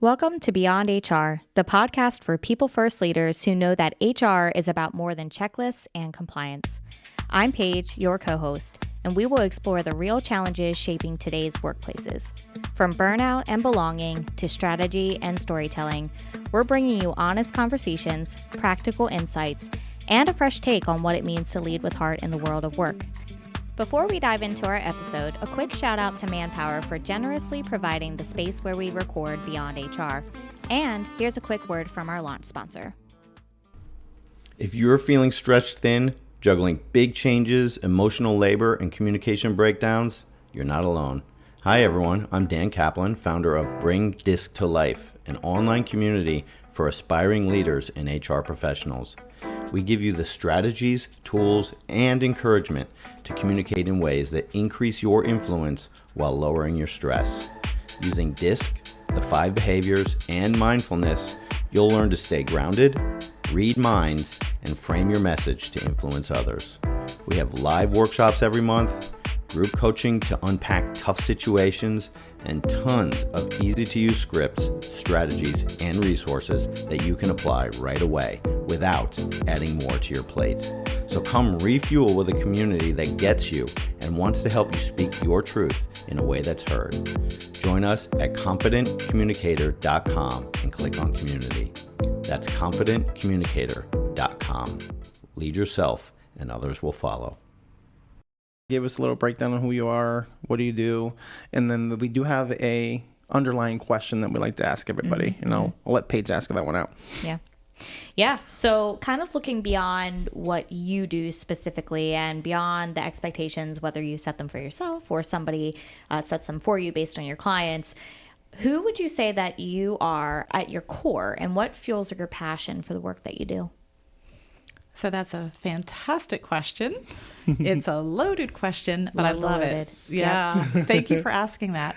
Welcome to Beyond HR, the podcast for people-first leaders who know that HR is about more than checklists and compliance. I'm Paige, your co-host, and we will explore the real challenges shaping today's workplaces. From burnout and belonging to strategy and storytelling, we're bringing you honest conversations, practical insights, and a fresh take on what it means to lead with heart in the world of work. Before we dive into our episode, a quick shout out to Manpower for generously providing the space where we record Beyond HR. And here's a quick word from our launch sponsor. If you're feeling stretched thin, juggling big changes, emotional labor, and communication breakdowns, you're not alone. Hi everyone, I'm Dan Kaplan, founder of Bring Disc to Life, an online community for aspiring leaders and HR professionals. We give you the strategies, tools, and encouragement to communicate in ways that increase your influence while lowering your stress. Using DISC, the 5 behaviors, and mindfulness, you'll learn to stay grounded, read minds, and frame your message to influence others. We have live workshops every month, group coaching to unpack tough situations, and tons of easy-to-use scripts, strategies, and resources that you can apply right away without adding more to your plate. So come refuel with a community that gets you and wants to help you speak your truth in a way that's heard. Join us at confidentcommunicator.com and click on community. That's confidentcommunicator.com. Lead yourself and others will follow. Give us a little breakdown on who you are, what do you do, and then we do have a underlying question that we like to ask everybody. Mm-hmm. And I'll let Paige ask that one out. Yeah. So kind of looking beyond what you do specifically and beyond the expectations, whether you set them for yourself or somebody sets them for you based on your clients, who would you say that you are at your core and what fuels your passion for the work that you do? So that's a fantastic question. It's a loaded question, but I love it. Yeah. Yep. Thank you for asking that.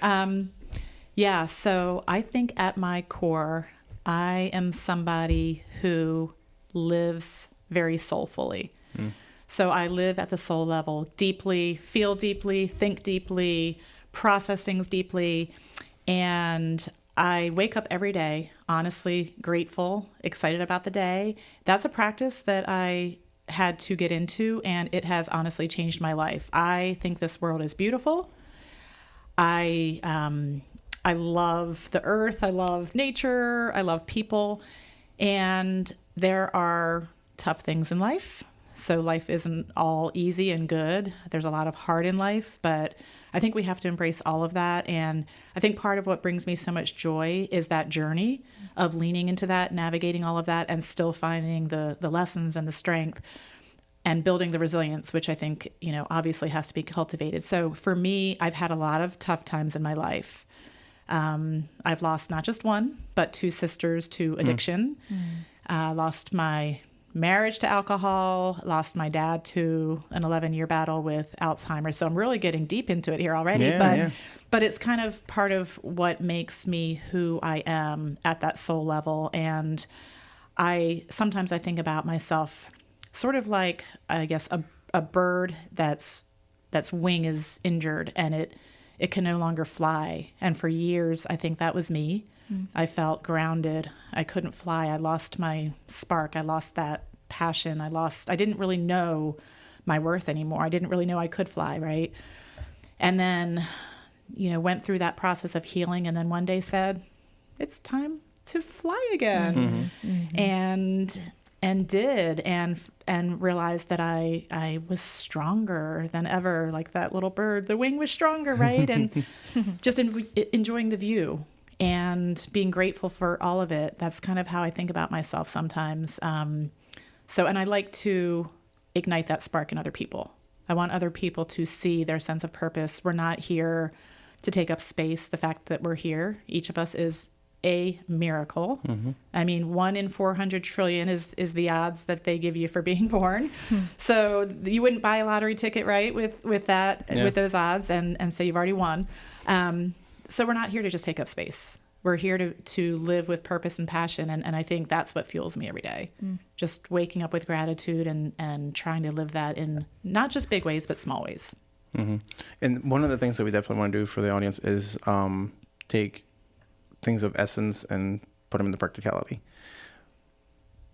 So I think at my core, I am somebody who lives very soulfully. So I live at the soul level deeply, feel deeply, think deeply, process things deeply. And I wake up every day, honestly grateful, excited about the day. That's a practice that I had to get into, and it has honestly changed my life. I think this world is beautiful. I love the earth. I love nature. I love people. And there are tough things in life. So life isn't all easy and good. There's a lot of hard in life, but I think we have to embrace all of that. And I think part of what brings me so much joy is that journey of leaning into that, navigating all of that, and still finding the lessons and the strength and building the resilience, which I think, obviously has to be cultivated. So for me, I've had a lot of tough times in my life. I've lost not just one, but 2 sisters to addiction. Lost my marriage to alcohol, lost my dad to an 11-year battle with Alzheimer's. So I'm really getting deep into it here already, but it's kind of part of what makes me who I am at that soul level. And sometimes I think about myself sort of like, I guess, a bird that's wing is injured and it can no longer fly. And for years, I think that was me. I felt grounded. I couldn't fly. I lost my spark. I lost that passion. I didn't really know my worth anymore. I didn't really know I could fly, right? And then, went through that process of healing and then one day said, it's time to fly again. And did, and realized that I was stronger than ever, like that little bird. The wing was stronger, right? And just enjoying the view and being grateful for all of it. That's kind of how I think about myself sometimes. And I like to ignite that spark in other people. I want other people to see their sense of purpose. We're not here to take up space. The fact that we're here, each of us is a miracle. I mean, 1 in 400 trillion is the odds that they give you for being born. So you wouldn't buy a lottery ticket, right? With those odds. And so you've already won. So we're not here to just take up space. We're here to live with purpose and passion. And I think that's what fuels me every day. Just waking up with gratitude and trying to live that in not just big ways, but small ways. And one of the things that we definitely want to do for the audience is take things of essence and put them into practicality.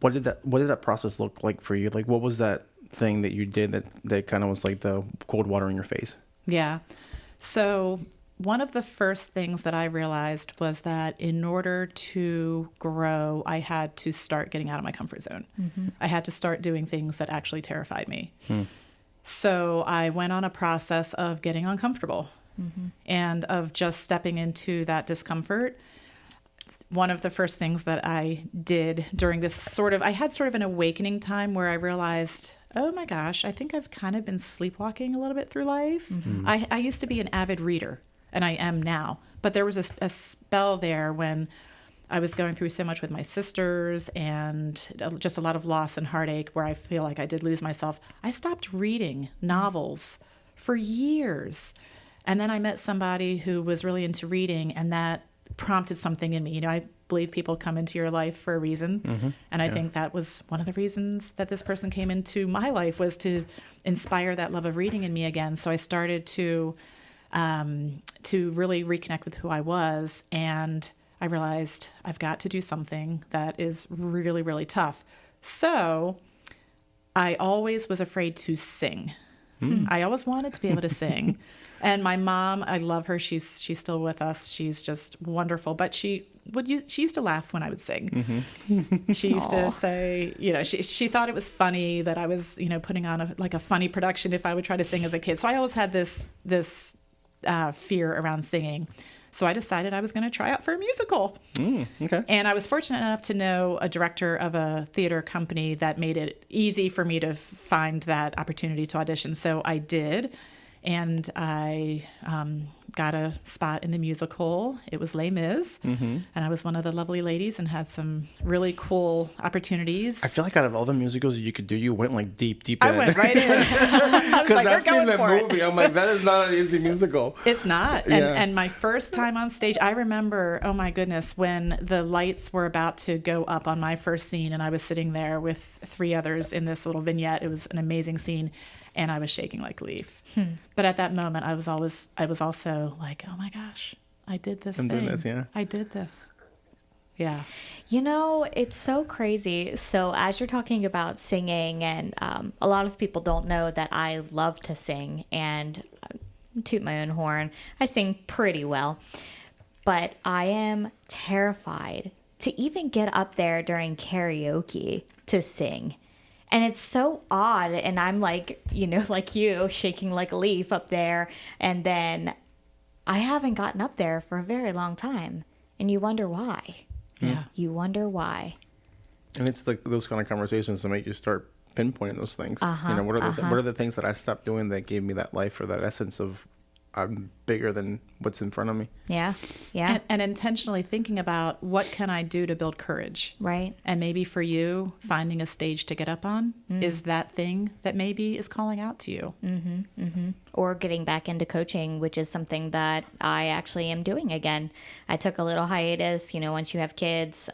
What did that process look like for you? Like, what was that thing that you did that kind of was like the cold water in your face? Yeah. So one of the first things that I realized was that in order to grow, I had to start getting out of my comfort zone. Mm-hmm. I had to start doing things that actually terrified me. So I went on a process of getting uncomfortable and of just stepping into that discomfort. One of the first things that I did during this I had sort of an awakening time where I realized, oh my gosh, I think I've kind of been sleepwalking a little bit through life. Mm-hmm. I used to be an avid reader, and I am now. But there was a spell there when I was going through so much with my sisters and just a lot of loss and heartache where I feel like I did lose myself. I stopped reading novels for years. And then I met somebody who was really into reading, and that prompted something in me. You know, I believe people come into your life for a reason. Mm-hmm. And I think that was one of the reasons that this person came into my life, was to inspire that love of reading in me again. So I started to really reconnect with who I was. And I realized I've got to do something that is really, really tough. So I always was afraid to sing. I always wanted to be able to sing. And my mom, I love her. She's still with us. She's just wonderful. But she used to laugh when I would sing. Mm-hmm. She used to say, you know, she thought it was funny that I was, you know, putting on a funny production if I would try to sing as a kid. So I always had this fear around singing. So I decided I was going to try out for a musical. Okay. And I was fortunate enough to know a director of a theater company that made it easy for me to find that opportunity to audition. So I did. And I got a spot in the musical. It was Les Mis. Mm-hmm. And I was one of the lovely ladies and had some really cool opportunities. I feel like out of all the musicals you could do, you went like deep in. I went right in. Because I've seen that movie. I'm like, that is not an easy musical. It's not. And my first time on stage, I remember, oh my goodness, when the lights were about to go up on my first scene and I was sitting there with 3 others in this little vignette. It was an amazing scene. And I was shaking like a leaf. But at that moment, I was also like, oh my gosh, I did this thing. Doing this, yeah. I did this. Yeah. You know, it's so crazy. So as you're talking about singing, and a lot of people don't know that I love to sing, and toot my own horn, I sing pretty well. But I am terrified to even get up there during karaoke to sing. And it's so odd. And I'm like, you know, like you, shaking like a leaf up there. And then I haven't gotten up there for a very long time. And you wonder why. Yeah. You wonder why. And it's like those kind of conversations that make you start pinpointing those things. You know, what are the things that I stopped doing that gave me that life, or that essence of I'm bigger than what's in front of me. Yeah. Yeah. And intentionally thinking about what can I do to build courage. Right. And maybe for you, finding a stage to get up on is that thing that maybe is calling out to you. Mm-hmm. Mm-hmm. Or getting back into coaching, which is something that I actually am doing again. I took a little hiatus, you know, once you have kids,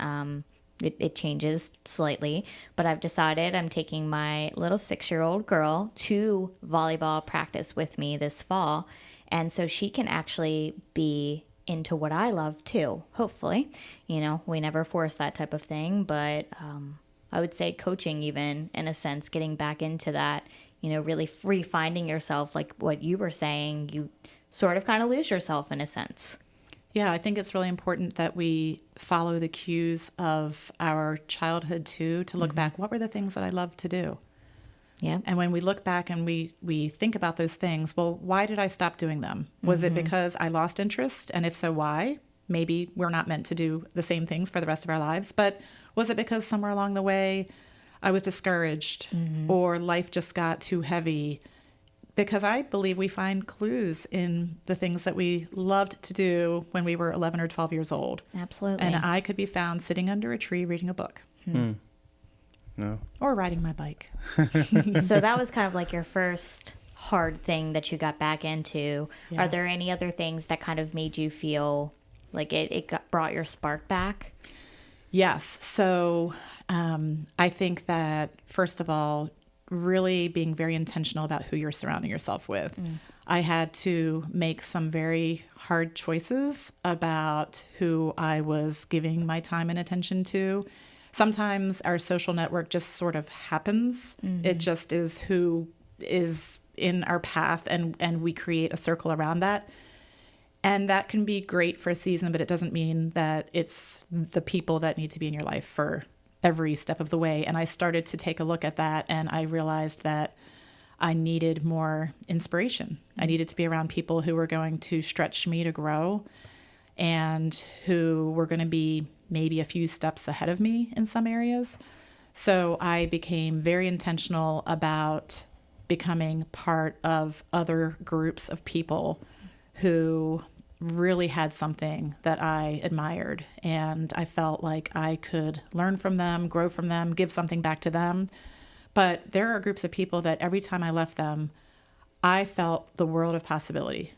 it changes slightly, but I've decided I'm taking my little 6-year-old girl to volleyball practice with me this fall. And so she can actually be into what I love too, hopefully. You know, we never force that type of thing, but I would say coaching, even in a sense, getting back into that, you know, really finding yourself, like what you were saying, you sort of kind of lose yourself in a sense. Yeah, I think it's really important that we follow the cues of our childhood too, to look back. What were the things that I loved to do? Yeah. And when we look back and we think about those things, well, why did I stop doing them? Was it because I lost interest? And if so, why? Maybe we're not meant to do the same things for the rest of our lives. But was it because somewhere along the way I was discouraged or life just got too heavy? Because I believe we find clues in the things that we loved to do when we were 11 or 12 years old. Absolutely. And I could be found sitting under a tree reading a book. No. Or riding my bike. So that was kind of like your first hard thing that you got back into. Yeah. Are there any other things that kind of made you feel like brought your spark back? Yes. So I think that, first of all, really being very intentional about who you're surrounding yourself with. I had to make some very hard choices about who I was giving my time and attention to. Sometimes our social network just sort of happens. It just is who is in our path, and we create a circle around that. And that can be great for a season, but it doesn't mean that it's the people that need to be in your life for every step of the way. And I started to take a look at that, and I realized that I needed more inspiration. I needed to be around people who were going to stretch me to grow and who were going to be maybe a few steps ahead of me in some areas. So I became very intentional about becoming part of other groups of people who really had something that I admired, and I felt like I could learn from them, grow from them, give something back to them. But there are groups of people that every time I left them, I felt the world of possibility.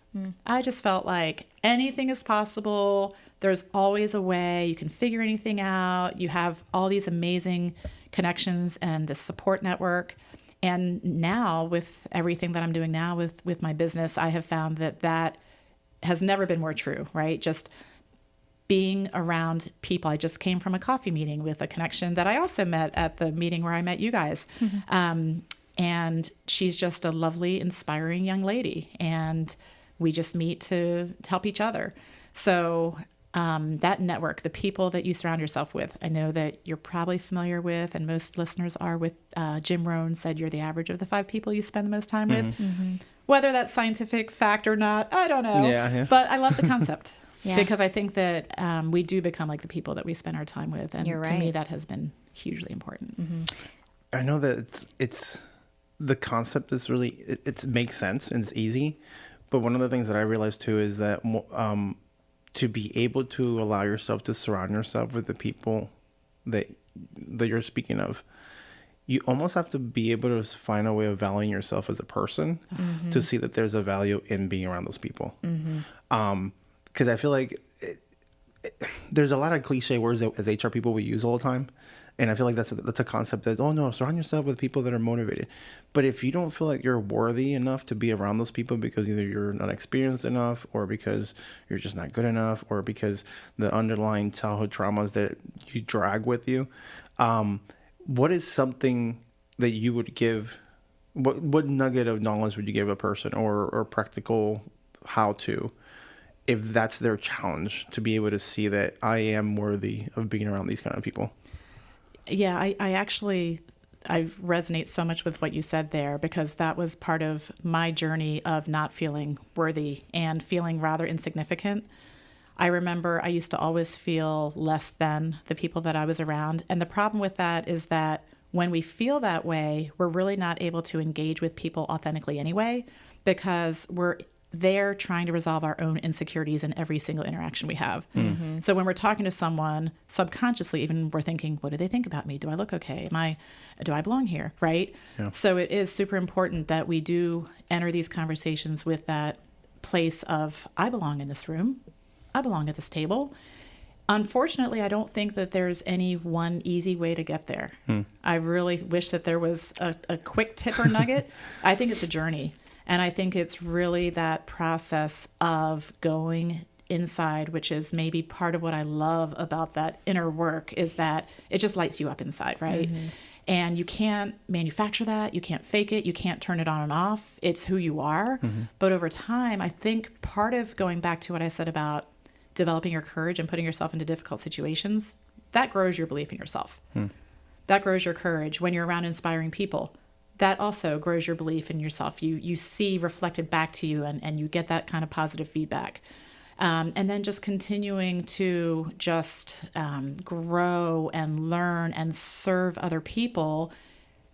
I just felt like anything is possible. There's always a way. You can figure anything out. You have all these amazing connections and the support network. And now with everything that I'm doing now with my business, I have found that has never been more true, right? Just being around people. I just came from a coffee meeting with a connection that I also met at the meeting where I met you guys. And she's just a lovely, inspiring young lady. And we just meet to help each other. So that network, the people that you surround yourself with, I know that you're probably familiar with, and most listeners are with, Jim Rohn said you're the average of the 5 people you spend the most time with. Whether that's scientific fact or not, I don't know. Yeah. But I love the concept because I think that we do become like the people that we spend our time with. And to me, that has been hugely important. I know that it's the concept is really, it makes sense and it's easy. But one of the things that I realized too is that to be able to allow yourself to surround yourself with the people that you're speaking of, you almost have to be able to find a way of valuing yourself as a person to see that there's a value in being around those people. Because I feel like there's a lot of cliche words that as HR people we use all the time. And I feel like that's a concept that, oh no, surround yourself with people that are motivated. But if you don't feel like you're worthy enough to be around those people because either you're not experienced enough or because you're just not good enough or because the underlying childhood traumas that you drag with you, what is something that you would give, what nugget of knowledge would you give a person or practical how-to if that's their challenge to be able to see that I am worthy of being around these kind of people? Yeah, I resonate so much with what you said there because that was part of my journey of not feeling worthy and feeling rather insignificant. I remember I used to always feel less than the people that I was around. And the problem with that is that when we feel that way, we're really not able to engage with people authentically anyway, because we're there trying to resolve our own insecurities in every single interaction we have. So when we're talking to someone, subconsciously, even we're thinking, what do they think about me? Do I look okay? Do I belong here? Right? Yeah. So it is super important that we do enter these conversations with that place of, I belong in this room. I belong at this table. Unfortunately, I don't think that there's any one easy way to get there. I really wish that there was a quick tip or nugget. I think it's a journey. And I think it's really that process of going inside, which is maybe part of what I love about that inner work, is that it just lights you up inside, right? And you can't manufacture that. You can't fake it. You can't turn it on and off. It's who you are. But over time, I think part of going back to what I said about developing your courage and putting yourself into difficult situations, that grows your belief in yourself. That grows your courage when you're around inspiring people. That also grows your belief in yourself. You see reflected back to you and you get that kind of positive feedback. And then just continuing to just grow and learn and serve other people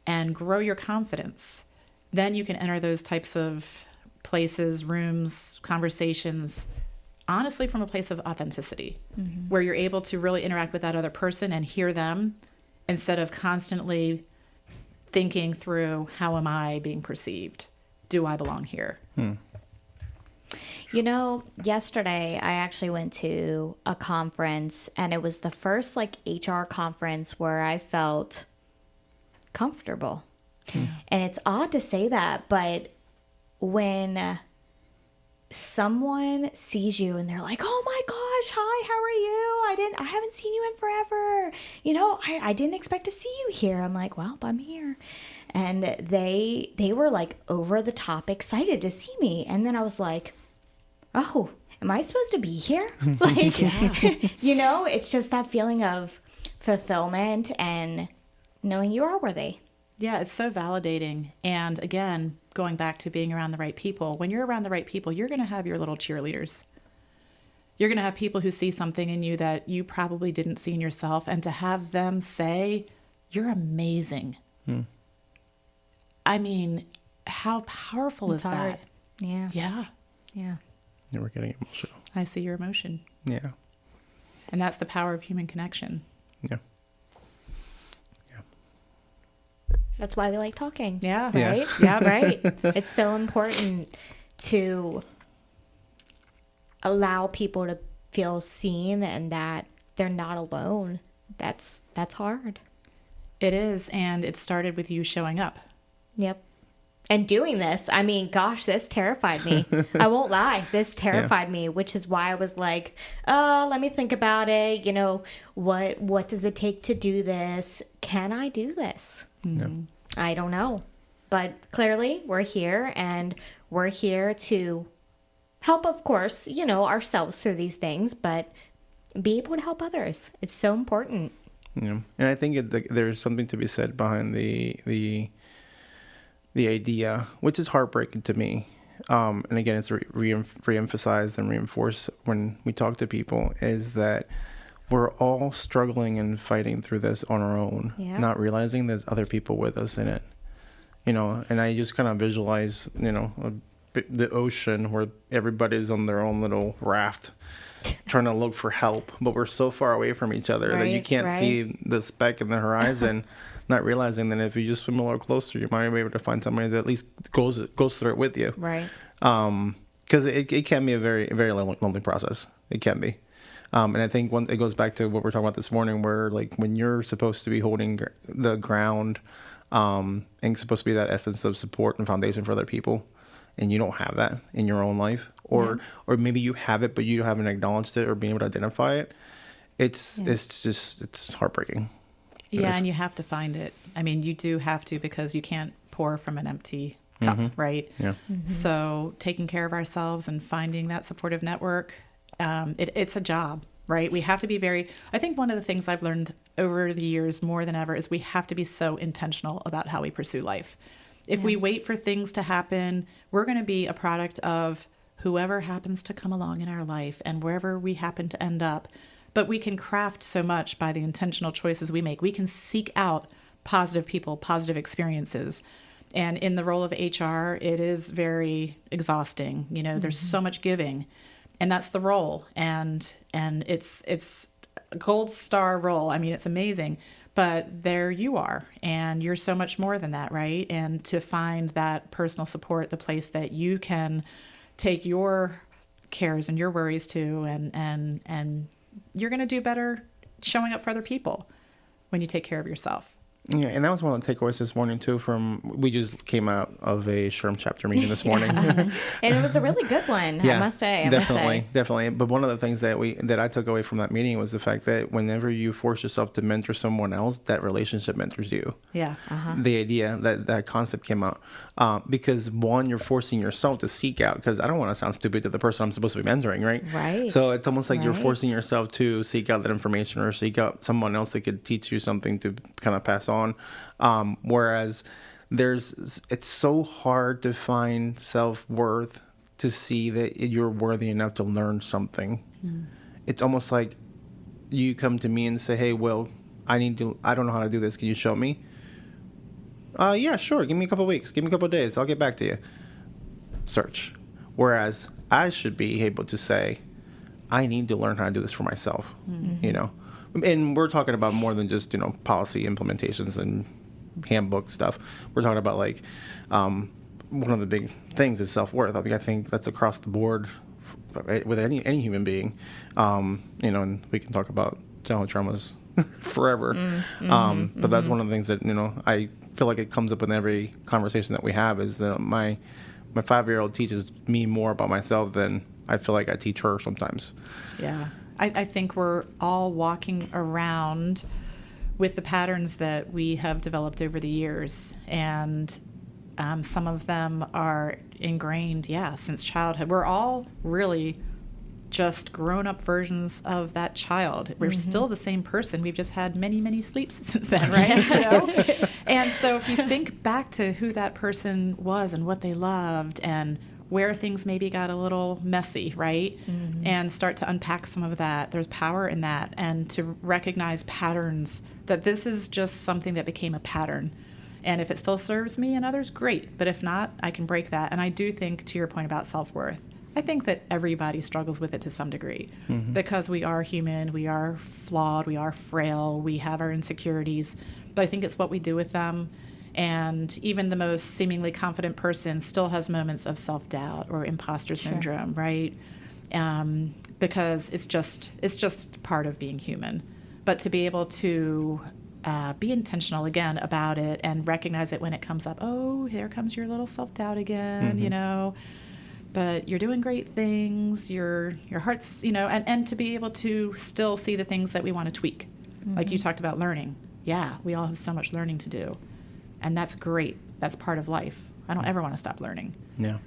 and grow your confidence. Then you can enter those types of places, rooms, conversations, honestly from a place of authenticity, where you're able to really interact with that other person and hear them instead of constantly thinking through, how am I being perceived? Do I belong here? You know, yesterday I actually went to a conference, and it was the first HR conference where I felt comfortable. And it's odd to say that, but when someone sees you and they're like, oh my gosh, hi, how are you? I haven't seen you in forever. You know, I didn't expect to see you here. I'm like, well, I'm here. And they were like over the top excited to see me. And then I was like, oh, am I supposed to be here? Like, you know, it's just that feeling of fulfillment and knowing you are worthy. Yeah, it's so validating. And again, going back to being around the right people, when you're around the right people, you're going to have your little cheerleaders. You're going to have people who see something in you that you probably didn't see in yourself. And to have them say, you're amazing. I mean, how powerful is that? Yeah. Yeah. Yeah. Yeah, we're getting emotional. I see your emotion. Yeah. And that's the power of human connection. Yeah. That's why we like talking. Yeah. Right? Yeah, right. It's so important to allow people to feel seen and that they're not alone. That's hard. It is. And it started with you showing up. Yep. And doing this, I mean, gosh, this terrified me. I won't lie. This terrified me, which is why I was like, let me think about it. You know, what does it take to do this? Can I do this? I don't know. But clearly we're here, and we're here to help, of course, you know, ourselves through these things, but be able to help others. It's so important. Yeah. And I think there's something to be said behind the idea, which is heartbreaking to me. And again, it's re-emphasized and reinforced when we talk to people, is that we're all struggling and fighting through this on our own, not realizing there's other people with us in it, you know. And I just kind of visualize, you know, the ocean where everybody's on their own little raft trying to look for help, but we're so far away from each other that you can't see the speck in the horizon. Not realizing that if you just swim a little closer, you might be able to find somebody that at least goes through it with you. Right. Because it can be a very, very lonely process. It can be. And I think it goes back to what we're talking about this morning, where like when you're supposed to be holding the ground and supposed to be that essence of support and foundation for other people, and you don't have that in your own life, or maybe you have it, but you haven't acknowledged it or been able to identify it, it's heartbreaking. Yeah, and you have to find it. I mean, you do have to, because you can't pour from an empty cup, right? Yeah. So taking care of ourselves and finding that supportive network, it's a job, right? We have to be I think one of the things I've learned over the years more than ever is we have to be so intentional about how we pursue life. If we wait for things to happen, we're going to be a product of whoever happens to come along in our life and wherever we happen to end up. But we can craft so much by the intentional choices we make. We can seek out positive people, positive experiences. And in the role of HR, it is very exhausting. You know, there's so much giving, and that's the role. And it's a gold star role. I mean, it's amazing. But there you are, and you're so much more than that, right? And to find that personal support, the place that you can take your cares and your worries to, and you're going to do better showing up for other people when you take care of yourself. Yeah, and that was one of the takeaways this morning too. We just came out of a SHRM chapter meeting this morning, and it was a really good one. I must say, definitely. But one of the things that I took away from that meeting was the fact that whenever you force yourself to mentor someone else, that relationship mentors you. Yeah, the idea that concept came out because one, you're forcing yourself to seek out. Because I don't want to sound stupid to the person I'm supposed to be mentoring, right? Right. So it's almost like you're forcing yourself to seek out that information or seek out someone else that could teach you something to kind of pass on. Whereas it's so hard to find self-worth to see that you're worthy enough to learn something. It's almost like you come to me and say, hey, Will, I don't know how to do this. Can you show me? Yeah, sure. Give me a couple of weeks. Give me a couple of days. I'll get back to you. Search. Whereas I should be able to say, I need to learn how to do this for myself, you know? And we're talking about more than just, you know, policy implementations and handbook stuff. We're talking about like one of the big things is self-worth. I think that's across the board with any human being. You know, and we can talk about childhood traumas forever. But that's one of the things that, you know, I feel like it comes up in every conversation that we have, is that my 5-year-old teaches me more about myself than I feel like I teach her sometimes. Yeah. I think we're all walking around with the patterns that we have developed over the years. And some of them are ingrained, since childhood. We're all really just grown-up versions of that child. We're still the same person. We've just had many, many sleeps since then, right? You know? And so if you think back to who that person was and what they loved and where things maybe got a little messy, right? And start to unpack some of that. There's power in that. And to recognize patterns, that this is just something that became a pattern. And if it still serves me and others, great. But if not, I can break that. And I do think, to your point about self-worth, I think that everybody struggles with it to some degree because we are human, we are flawed, we are frail, we have our insecurities. But I think it's what we do with them. And even the most seemingly confident person still has moments of self-doubt or imposter syndrome, right? Because it's just part of being human. But to be able to be intentional again about it and recognize it when it comes up. Oh, here comes your little self-doubt again, you know. But you're doing great things. Your heart's, you know, and to be able to still see the things that we want to tweak. Like you talked about learning. Yeah, we all have so much learning to do. And that's great. That's part of life. I don't ever want to stop learning. Yeah.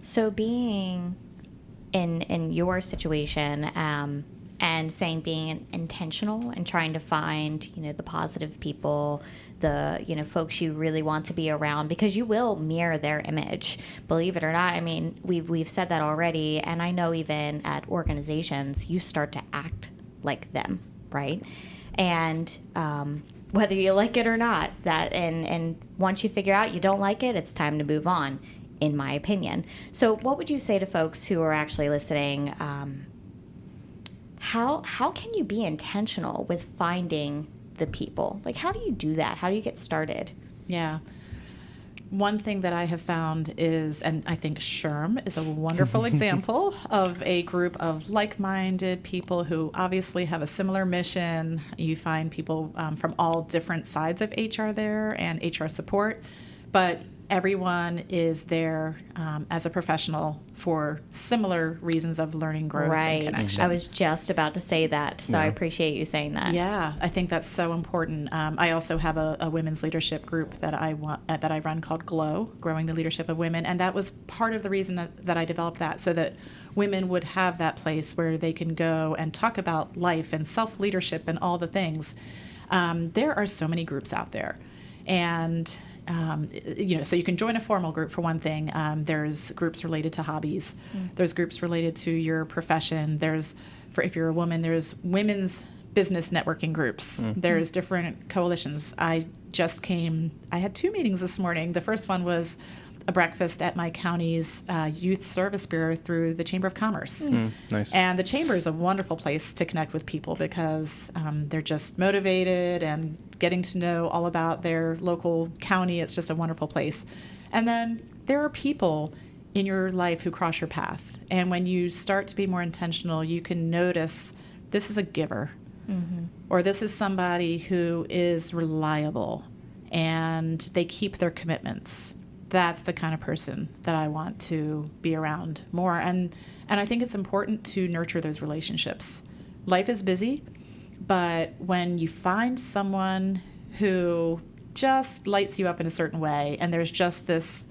So being in your situation and saying being intentional and trying to find, you know, the positive people, the, you know, folks you really want to be around, because you will mirror their image, believe it or not. I mean, we've said that already. And I know even at organizations, you start to act like them, right? And whether you like it or not, that and once you figure out you don't like it, it's time to move on, in my opinion. So what would you say to folks who are actually listening? How can you be intentional with finding the people? Like, how do you do that? How do you get started? Yeah. One thing that I have found is, and I think SHRM is a wonderful example of a group of like-minded people who obviously have a similar mission. You find people from all different sides of HR there and HR support, but everyone is there as a professional for similar reasons of learning, growth, and connection. I was just about to say that, so I appreciate you saying that. Yeah, I think that's so important. I also have a women's leadership group that I run called GLOW, Growing the Leadership of Women, and that was part of the reason that I developed that, so that women would have that place where they can go and talk about life and self-leadership and all the things. There are so many groups out there, and you know, so you can join a formal group for one thing. There's groups related to hobbies. There's groups related to your profession. If you're a woman, there's women's business networking groups. There's different coalitions. I had 2 meetings this morning. The first one was a breakfast at my county's youth service bureau through the Chamber of Commerce. Nice. And the Chamber is a wonderful place to connect with people because they're just motivated and getting to know all about their local county. It's just a wonderful place. And then there are people in your life who cross your path. And when you start to be more intentional, you can notice this is a giver, or this is somebody who is reliable and they keep their commitments. That's the kind of person that I want to be around more. And I think it's important to nurture those relationships. Life is busy, but when you find someone who just lights you up in a certain way, and there's just this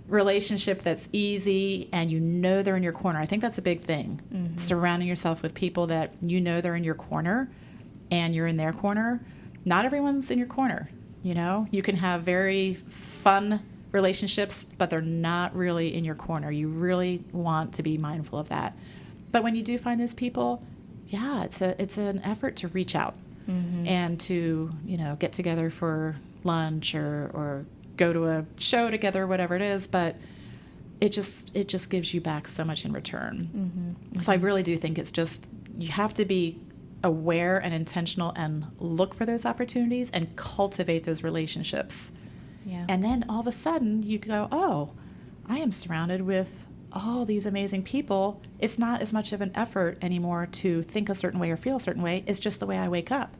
relationship that's easy and you know they're in your corner, I think that's a big thing. Surrounding yourself with people that you know they're in your corner and you're in their corner. Not everyone's in your corner, you know? You can have very fun relationships, but they're not really in your corner. You really want to be mindful of that. But when you do find those people, yeah, it's an effort to reach out and to, you know, get together for lunch or go to a show together, whatever it is. But it just gives you back so much in return. So I really do think it's just, you have to be aware and intentional and look for those opportunities and cultivate those relationships. Yeah. And then all of a sudden you go, oh, I am surrounded with all these amazing people, it's not as much of an effort anymore to think a certain way or feel a certain way. It's just the way I wake up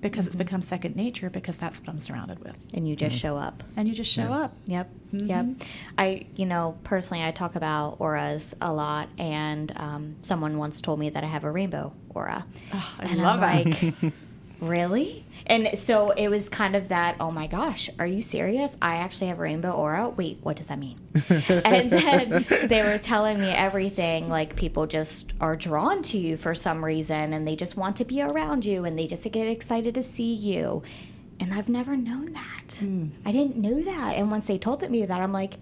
because it's become second nature because that's what I'm surrounded with. And you just show up. And you just show up. Yep. Yep. I, personally, I talk about auras a lot, and someone once told me that I have a rainbow aura. Oh, I and love I'm that. like, really? And so it was kind of that, oh my gosh, are you serious? I actually have a rainbow aura? Wait, what does that mean? And then they were telling me everything, like people just are drawn to you for some reason, and they just want to be around you, and they just get excited to see you. And I've never known that. I didn't know that. And once they told me that, I'm like,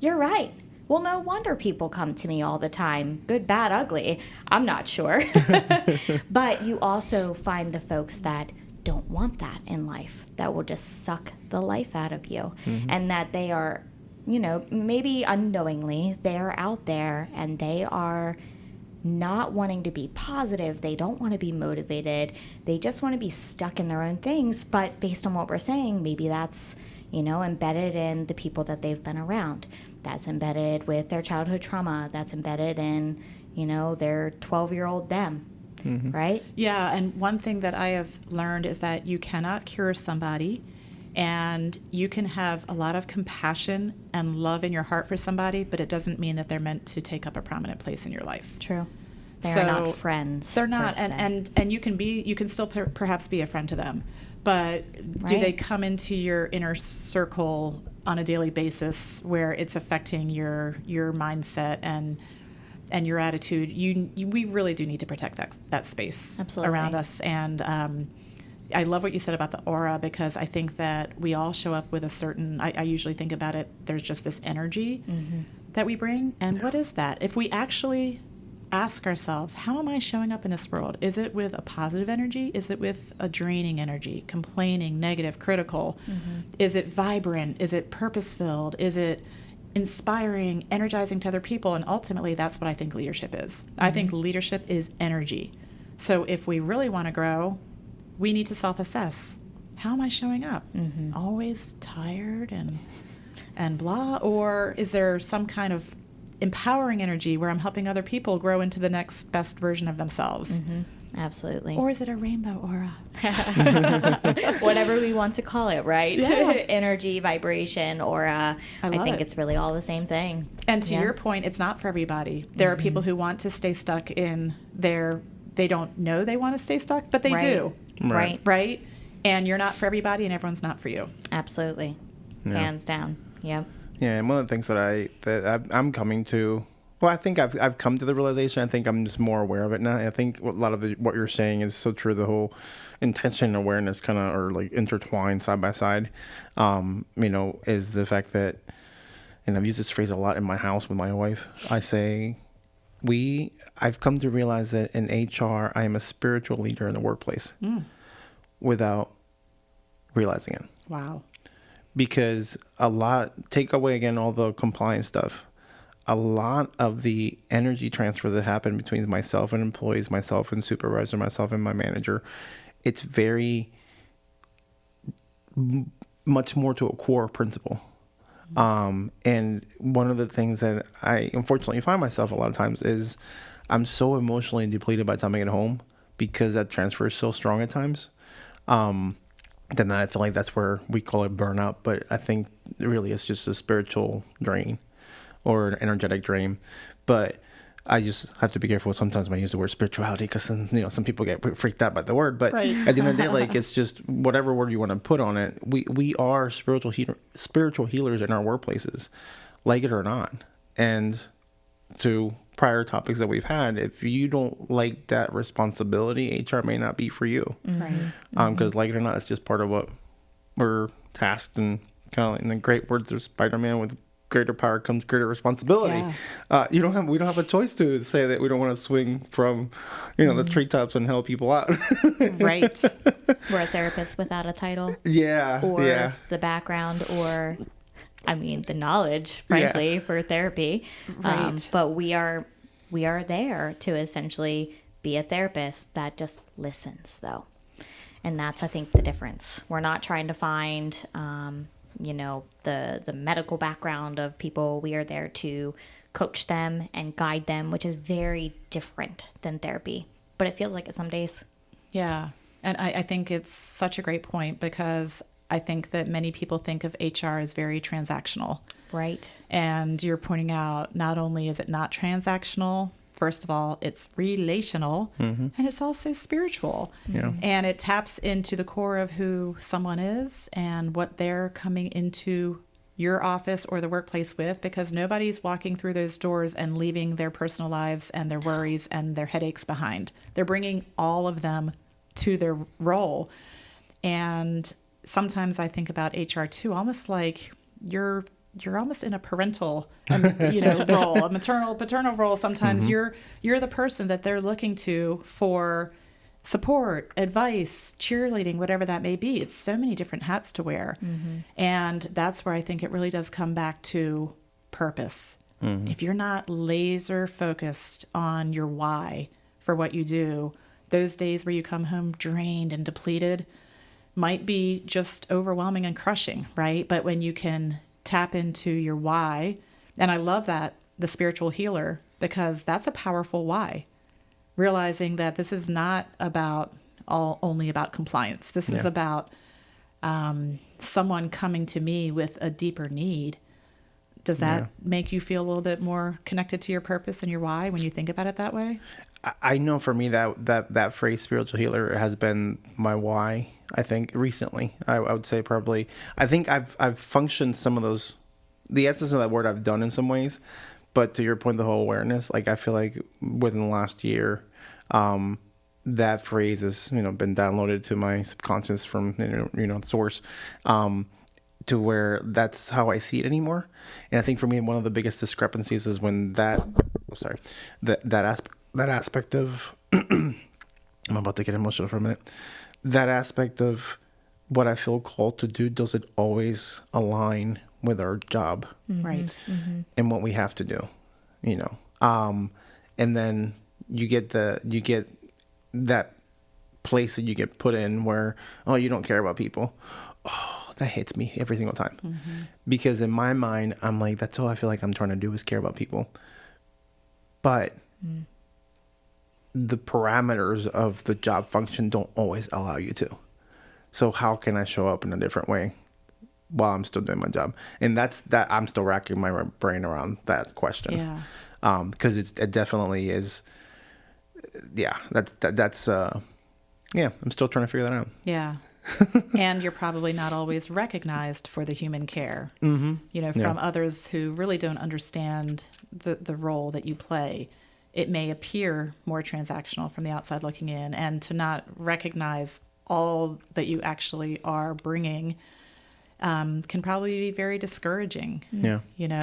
you're right. Well, no wonder people come to me all the time. Good, bad, ugly. I'm not sure. But you also find the folks that don't want that in life, that will just suck the life out of you. And that they are, maybe unknowingly, they're out there and they are not wanting to be positive. They don't want to be motivated. They just want to be stuck in their own things. But based on what we're saying, maybe that's, embedded in the people that they've been around. That's embedded with their childhood trauma. That's embedded in, their 12-year-old them. Right? Yeah, and one thing that I have learned is that you cannot cure somebody, and you can have a lot of compassion and love in your heart for somebody, but it doesn't mean that they're meant to take up a prominent place in your life. True. They're not friends. They're not, and you can still perhaps be a friend to them, but do they come into your inner circle on a daily basis where it's affecting your mindset and your attitude? We really do need to protect that space around us. And I love what you said about the aura, because I think that we all show up with a certain, I usually think about it, there's just this energy that we bring. And what is that? If we actually ask ourselves, how am I showing up in this world? Is it with a positive energy? Is it with a draining energy, complaining, negative, critical? Is it vibrant? Is it purpose-filled? Is it inspiring, energizing to other people? And ultimately, that's what I think leadership is. I think leadership is energy. So if we really want to grow, we need to self-assess. How am I showing up? Always tired and blah? Or is there some kind of empowering energy where I'm helping other people grow into the next best version of themselves? Absolutely. Or is it a rainbow aura? Whatever we want to call it, right? Yeah. Energy, vibration, aura. I think it's really all the same thing. And to your point, it's not for everybody. There are people who want to stay stuck in they don't know they want to stay stuck, but they do. Right? And you're not for everybody, and everyone's not for you. Absolutely. Hands down. Yep. Yeah, and one of the things that I'm coming to, well, I think I've come to the realization. I think I'm just more aware of it now. I think a lot of what you're saying is so true. The whole intention and awareness kind of are like intertwined side by side. Is the fact that, and I've used this phrase a lot in my house with my wife. I say, I've come to realize that in HR, I am a spiritual leader in the workplace without realizing it. Wow. Because take away again all the compliance stuff, a lot of the energy transfer that happened between myself and employees, myself and supervisor, myself and my manager, it's very much more to a core principle. And one of the things that I unfortunately find myself a lot of times is I'm so emotionally depleted by the time I get home, because that transfer is so strong at times. Then I feel like that's where we call it burnout, but I think really it's just a spiritual drain or an energetic drain. But I just have to be careful sometimes when I use the word spirituality, because some people get freaked out by the word. But at the end of the day, like, it's just whatever word you want to put on it. We are spiritual healers in our workplaces, like it or not. And to prior topics that we've had, if you don't like that responsibility, HR may not be for you. Right. Because like it or not, it's just part of what we're tasked, and kind of like in the great words of Spider-Man, with greater power comes greater responsibility. Yeah. We don't have a choice to say that we don't want to swing from, the treetops and help people out. Right. We're a therapist without a title. Yeah. Or the background, or the knowledge, frankly, for therapy. Right. But we are there to essentially be a therapist that just listens, though. And that's, I think, the difference. We're not trying to find, the medical background of people. We are there to coach them and guide them, which is very different than therapy. But it feels like it some days. Yeah. And I think it's such a great point, because I think that many people think of HR as very transactional. Right. And you're pointing out, not only is it not transactional, first of all, it's relational, and it's also spiritual. Yeah. And it taps into the core of who someone is and what they're coming into your office or the workplace with, because nobody's walking through those doors and leaving their personal lives and their worries and their headaches behind. They're bringing all of them to their role. And sometimes I think about HR too, almost like you're almost in a parental, role, a maternal, paternal role. Sometimes you're the person that they're looking to for support, advice, cheerleading, whatever that may be. It's so many different hats to wear. And that's where I think it really does come back to purpose. If you're not laser focused on your why for what you do, those days where you come home drained and depleted might be just overwhelming and crushing, right? But when you can tap into your why, and I love that, the spiritual healer, because that's a powerful why. Realizing that this is not only about compliance. This is about someone coming to me with a deeper need. Does that make you feel a little bit more connected to your purpose and your why when you think about it that way? I know for me that phrase spiritual healer has been my why. I think recently, I would say probably, I think I've functioned some of those, the essence of that word I've done in some ways, but to your point, the whole awareness, like I feel like within the last year, that phrase has, been downloaded to my subconscious from, source, to where that's how I see it anymore. And I think for me, one of the biggest discrepancies is when that aspect of, I'm about to get emotional for a minute. That aspect of what I feel called to do, does it always align with our job? Right. And what we have to do, and then you get that place that you get put in where, oh, you don't care about people. Oh, that hits me every single time. Because in my mind, I'm like, that's all I feel like I'm trying to do is care about people. But the parameters of the job function don't always allow you to. So how can I show up in a different way while I'm still doing my job? And that's that I'm still racking my brain around that question. Yeah. Because it definitely is. Yeah, that's I'm still trying to figure that out. Yeah. And you're probably not always recognized for the human care, from others who really don't understand the role that you play. It may appear more transactional from the outside looking in, and to not recognize all that you actually are bringing can probably be very discouraging. Yeah.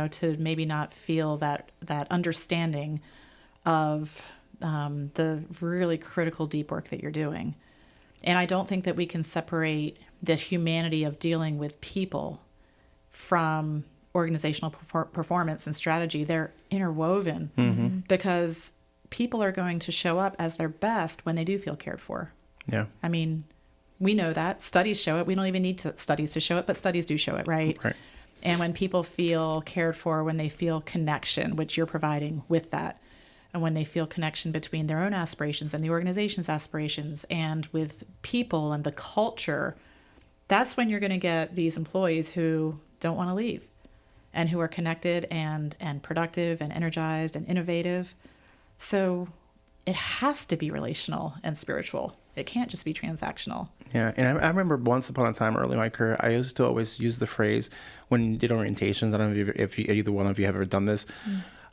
To maybe not feel that understanding of the really critical deep work that you're doing. And I don't think that we can separate the humanity of dealing with people from organizational performance and strategy. They're interwoven because people are going to show up as their best when they do feel cared for. Yeah. I mean, we know that. Studies show it. We don't even need studies to show it, but studies do show it, right? Right. And when people feel cared for, when they feel connection, which you're providing with that, and when they feel connection between their own aspirations and the organization's aspirations and with people and the culture, that's when you're going to get these employees who don't want to leave and who are connected and productive and energized and innovative. So it has to be relational and spiritual. It can't just be transactional. Yeah, and I remember once upon a time early in my career, I used to always use the phrase when you did orientations. I don't know if either one of you have ever done this.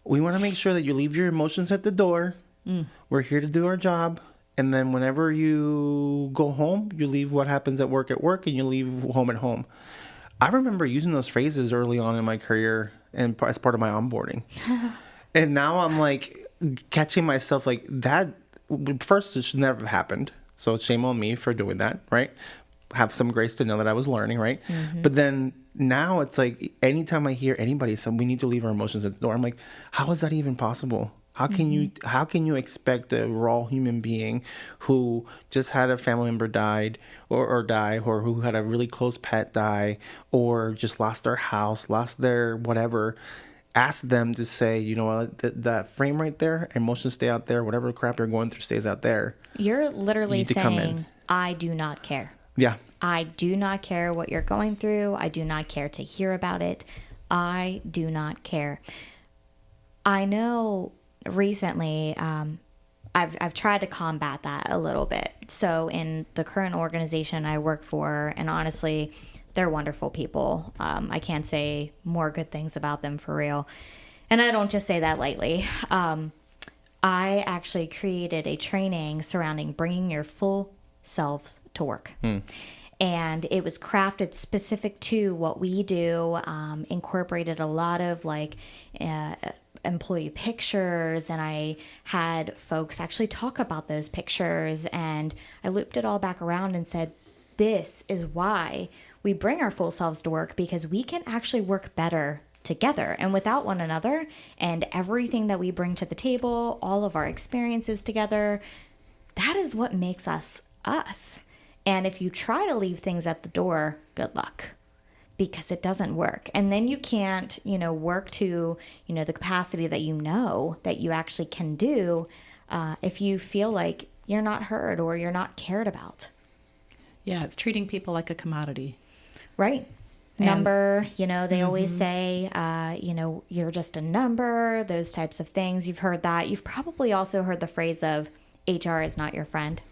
We want to make sure that you leave your emotions at the door. We're here to do our job. And then whenever you go home, you leave what happens at work, and you leave home at home. I remember using those phrases early on in my career and as part of my onboarding. And now I'm like catching myself like that. First, it should never have happened. So shame on me for doing that, right? Have some grace to know that I was learning, right? But then now it's like anytime I hear anybody say we need to leave our emotions at the door, I'm like, how is that even possible? How can you expect a raw human being who just had a family member died or die, or who had a really close pet die, or just lost their house, lost their whatever, ask them to say, you know what, that frame right there, emotions stay out there, whatever crap you're going through stays out there. You're literally need to come in. saying, I do not care. Yeah. I do not care what you're going through. I do not care to hear about it. I do not care. I know recently I've tried to combat that a little bit. So in the current organization I work for, and honestly, they're wonderful people. I can't say more good things about them for real. And I don't just say that lightly. I actually created a training surrounding bringing your full selves to work. And it was crafted specific to what we do, incorporated a lot of like employee pictures, and I had folks actually talk about those pictures, and I looped it all back around and said, this is why we bring our full selves to work, because we can actually work better together and without one another, and everything that we bring to the table, all of our experiences together, that is what makes us us. And if you try to leave things at the door, good luck, because it doesn't work. And then you can't, work to, the capacity that that you actually can do if you feel like you're not heard or you're not cared about. Yeah, it's treating people like a commodity. Right. Number, they always say, you're just a number, those types of things. You've heard that. You've probably also heard the phrase of HR is not your friend.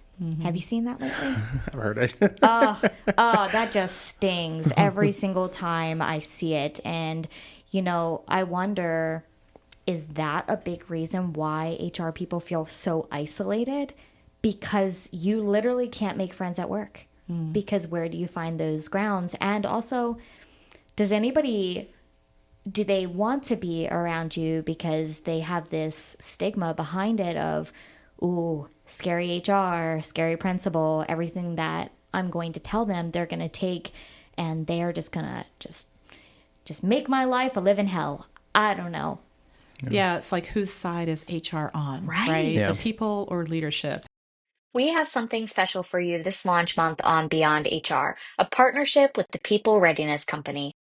Have you seen that lately? I've heard it. oh, that just stings every single time I see it. And, I wonder, is that a big reason why HR people feel so isolated? Because you literally can't make friends at work. Because where do you find those grounds? And also, do they want to be around you because they have this stigma behind it of, ooh, scary HR, scary principal, everything that I'm going to tell them, they're going to take, and they are just going to just make my life a living hell. I don't know. Yeah, it's like, whose side is HR on, right? Yeah. The people or leadership? We have something special for you this launch month on Beyond HR, a partnership with the People Readiness Company.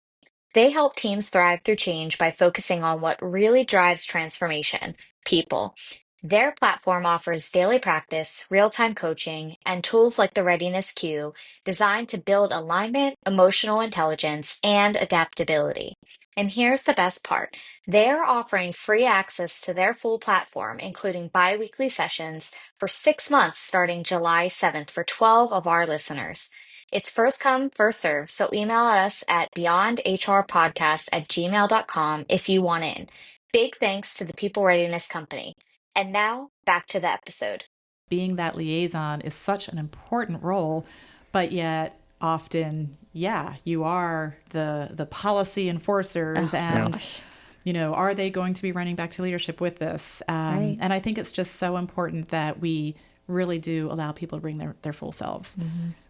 They help teams thrive through change by focusing on what really drives transformation, people. Their platform offers daily practice, real-time coaching, and tools like the Readiness Queue designed to build alignment, emotional intelligence, and adaptability. And here's the best part. They're offering free access to their full platform, including bi-weekly sessions, for 6 months starting July 7th for 12 of our listeners. It's first come, first serve, so email us at beyondhrpodcast@gmail.com if you want in. Big thanks to the People Readiness Company. And now, back to the episode. Being that liaison is such an important role, but yet often, you are the policy enforcers, and Gosh. Are they going to be running back to leadership with this? Right. And I think it's just so important that we really do allow people to bring their full selves.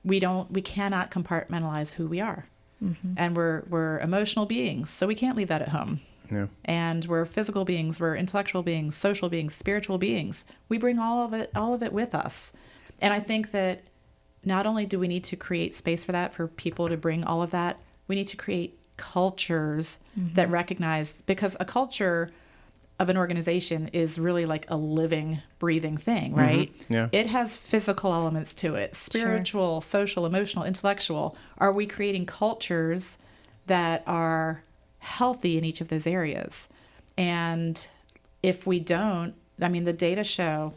We cannot compartmentalize who we are. And we're emotional beings, so we can't leave that at home. Yeah. And we're physical beings, we're intellectual beings, social beings, spiritual beings. We bring all of it with us. And I think that not only do we need to create space for that, for people to bring all of that, we need to create cultures that recognize, because a culture of an organization is really like a living, breathing thing, right? Yeah. It has physical elements to it, spiritual, social, emotional, intellectual. Are we creating cultures that are healthy in each of those areas? And if we don't, the data show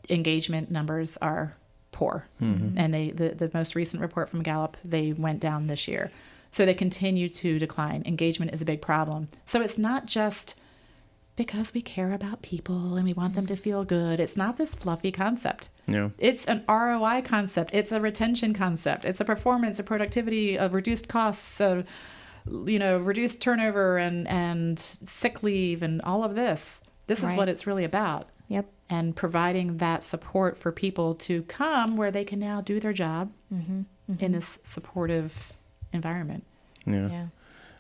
engagement numbers are poor. And the most recent report from Gallup, they went down this year. So they continue to decline. Engagement is a big problem. So it's not just because we care about people and we want them to feel good. It's not this fluffy concept. Yeah. It's an ROI concept. It's a retention concept. It's a performance, a productivity, a reduced costs, reduced turnover and sick leave and all of this. This is what it's really about. Yep. And providing that support for people to come where they can now do their job in this supportive environment. Yeah.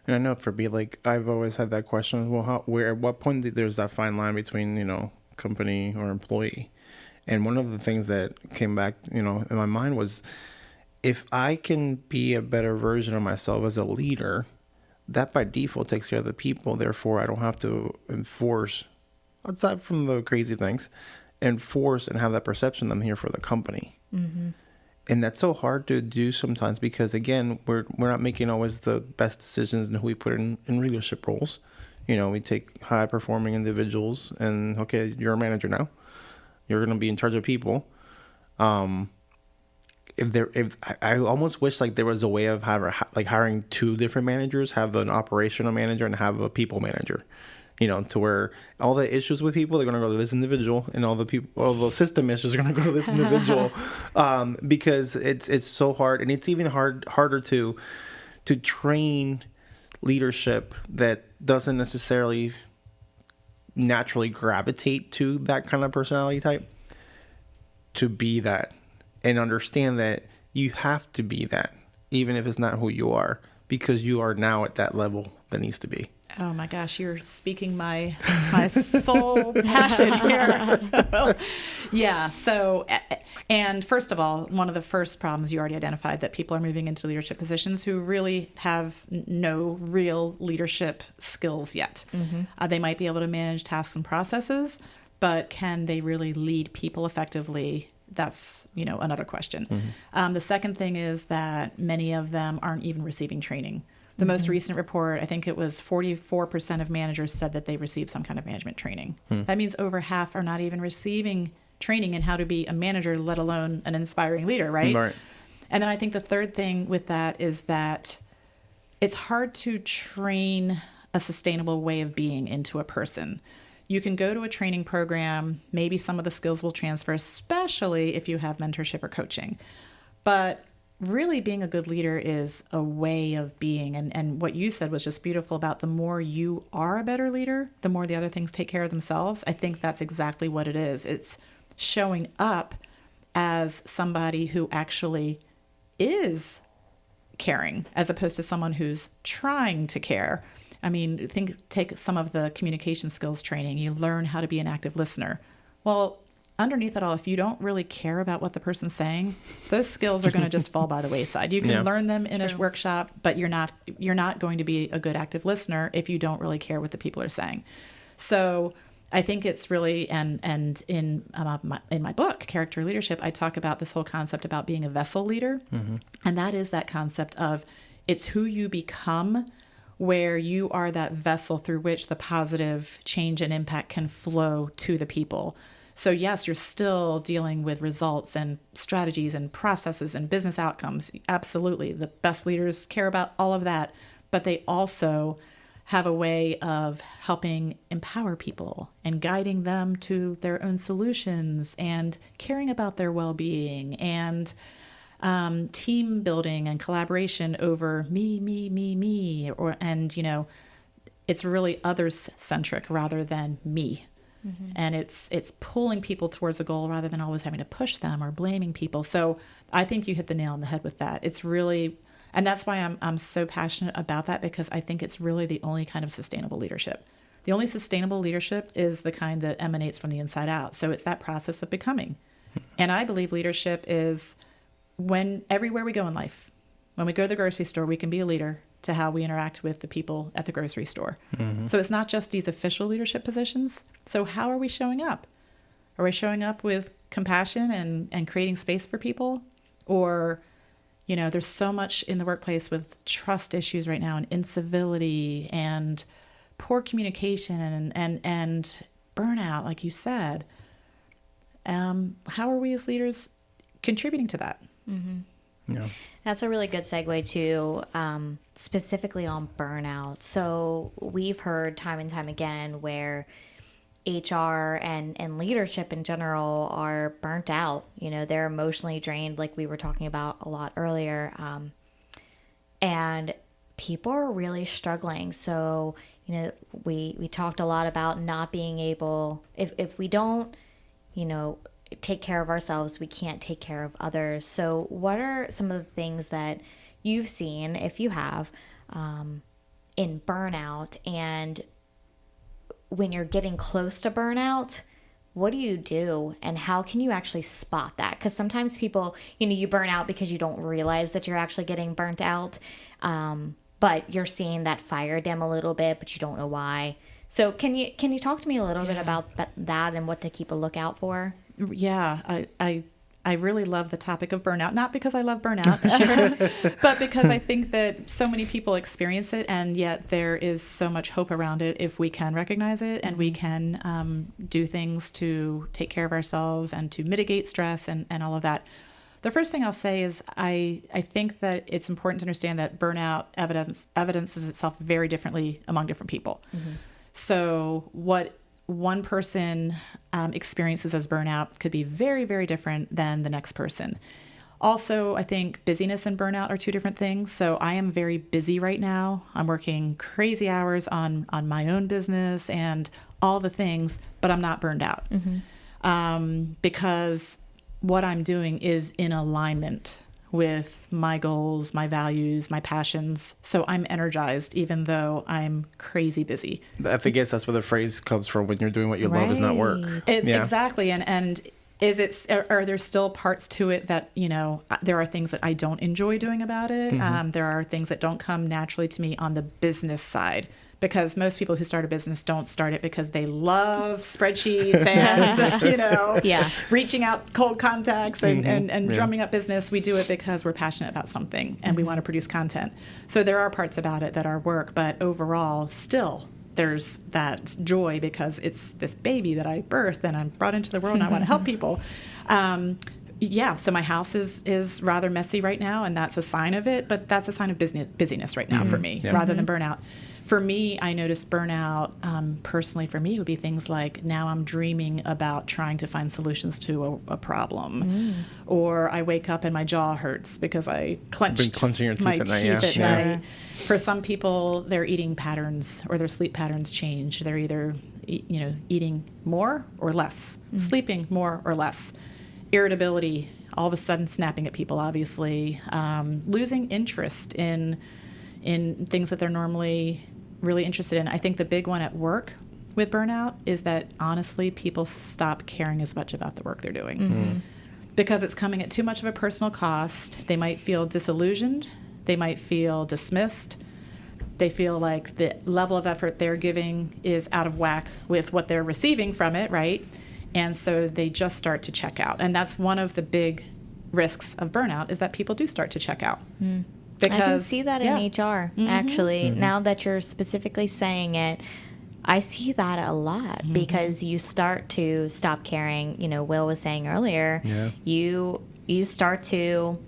And I know for me, like, I've always had that question, well, at what point there's that fine line between, company or employee? And one of the things that came back, in my mind was, if I can be a better version of myself as a leader, that by default takes care of the people. Therefore, I don't have to enforce, aside from the crazy things, enforce and have that perception that I'm here for the company. Mm-hmm. And that's so hard to do sometimes because, again, we're not making always the best decisions in who we put in leadership roles. You know, we take high-performing individuals and, okay, you're a manager now. You're going to be in charge of people. I almost wish like there was a way of hiring two different managers, have an operational manager and have a people manager. You know, to where all the issues with people, they're going to go to this individual, and all the system issues are going to go to this individual, because it's so hard, and it's even harder to train leadership that doesn't necessarily naturally gravitate to that kind of personality type, to be that and understand that you have to be that, even if it's not who you are, because you are now at that level that needs to be. Oh my gosh, you're speaking my soul passion here. Yeah. So, and first of all, one of the first problems you already identified, that people are moving into leadership positions who really have no real leadership skills yet. Mm-hmm. They might be able to manage tasks and processes, but can they really lead people effectively? That's, another question. Mm-hmm. The second thing is that many of them aren't even receiving training. The most recent report, I think it was 44% of managers said that they received some kind of management training. That means over half are not even receiving training in how to be a manager, let alone an inspiring leader, right? Right. And then I think the third thing with that is that it's hard to train a sustainable way of being into a person. You can go to a training program, maybe some of the skills will transfer, especially if you have mentorship or coaching. But really being a good leader is a way of being. And what you said was just beautiful about the more you are a better leader, the more the other things take care of themselves. I think that's exactly what it is. It's showing up as somebody who actually is caring, as opposed to someone who's trying to care. I mean, take some of the communication skills training. You learn how to be an active listener. Well, underneath it all, if you don't really care about what the person's saying, those skills are going to just fall by the wayside. You can learn them in a workshop, but you're not going to be a good active listener if you don't really care what the people are saying. So I think it's really, and in my book, Character Leadership, I talk about this whole concept about being a vessel leader. Mm-hmm. And that is that concept of it's who you become, where you are that vessel through which the positive change and impact can flow to the people. So yes, you're still dealing with results and strategies and processes and business outcomes. Absolutely. The best leaders care about all of that, but they also have a way of helping empower people and guiding them to their own solutions and caring about their well-being and team building and collaboration over me, it's really others-centric rather than me. Mm-hmm. And it's pulling people towards a goal rather than always having to push them or blaming people. So I think you hit the nail on the head with that. It's really, and that's why I'm so passionate about that, because I think it's really the only kind of sustainable leadership. The only sustainable leadership is the kind that emanates from the inside out. So it's that process of becoming. And I believe leadership is when everywhere we go in life, when we go to the grocery store, we can be a leader to how we interact with the people at the grocery store. Mm-hmm. So it's not just these official leadership positions. So how are we showing up? Are we showing up with compassion and creating space for people? Or, there's so much in the workplace with trust issues right now and incivility and poor communication and burnout, like you said. How are we as leaders contributing to that? Mm-hmm. Yeah. That's a really good segue to specifically on burnout. So we've heard time and time again where HR and leadership in general are burnt out. They're emotionally drained, like we were talking about a lot earlier. And people are really struggling. So, we talked a lot about not being able, if we don't, take care of ourselves, we can't take care of others. So what are some of the things that you've seen, if you have, in burnout? And when you're getting close to burnout, what do you do and how can you actually spot that? Because sometimes people, you burn out because you don't realize that you're actually getting burnt out. but you're seeing that fire dim a little bit, but you don't know why. So can you talk to me a little bit about that and what to keep a lookout for? Yeah, I really love the topic of burnout, not because I love burnout, but because I think that so many people experience it, and yet there is so much hope around it if we can recognize it and we can do things to take care of ourselves and to mitigate stress and all of that. The first thing I'll say is I think that it's important to understand that burnout evidences itself very differently among different people. Mm-hmm. So what one person experiences as burnout could be very, very different than the next person. Also, I think busyness and burnout are two different things. So I am very busy right now. I'm working crazy hours on my own business and all the things, but I'm not burned out because what I'm doing is in alignment with my goals, my values, my passions. So I'm energized even though I'm crazy busy. I guess that's where the phrase comes from, when you're doing what you love is not work. It's exactly. And are there still parts to it that, there are things that I don't enjoy doing about it. Mm-hmm. There are things that don't come naturally to me on the business side, because most people who start a business don't start it because they love spreadsheets and, reaching out cold contacts and drumming up business. We do it because we're passionate about something and we want to produce content. So there are parts about it that are work, but overall, still, there's that joy because it's this baby that I birthed and I'm brought into the world and I want to help people. So my house is rather messy right now, and that's a sign of it, but that's a sign of busyness right now for me rather than burnout. For me, I noticed burnout, personally for me, would be things like now I'm dreaming about trying to find solutions to a problem. Or I wake up and my jaw hurts because I clenched clenching your teeth my at night. teeth at night. For some people, their eating patterns or their sleep patterns change. They're either eating more or less, sleeping more or less. Irritability, all of a sudden snapping at people, obviously. Losing interest in things that they're normally really interested in. I think the big one at work with burnout is that honestly people stop caring as much about the work they're doing because it's coming at too much of a personal cost. They might feel disillusioned. They might feel dismissed. They feel like the level of effort they're giving is out of whack with what they're receiving from it, right? And so they just start to check out. And that's one of the big risks of burnout, is that people do start to check out. Because, I can see that in HR, actually. Now that you're specifically saying it, I see that a lot because you start to stop caring. Will was saying earlier, you start to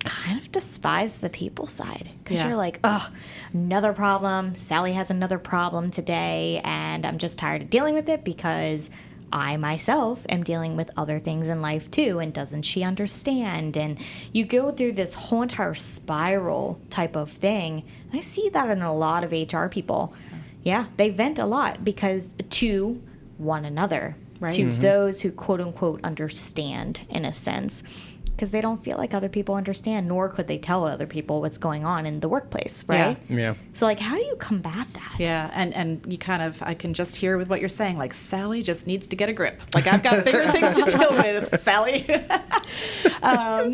kind of despise the people side because you're like, oh, another problem. Sally has another problem today, and I'm just tired of dealing with it because I myself am dealing with other things in life too, and doesn't she understand? And you go through this whole entire spiral type of thing. I see that in a lot of HR people. Yeah, they vent a lot because to one another, right? To those who quote unquote understand in a sense, because they don't feel like other people understand, nor could they tell other people what's going on in the workplace, right? Yeah. So, how do you combat that? Yeah, and you I can just hear with what you're saying, Sally just needs to get a grip. I've got bigger things to deal with, Sally.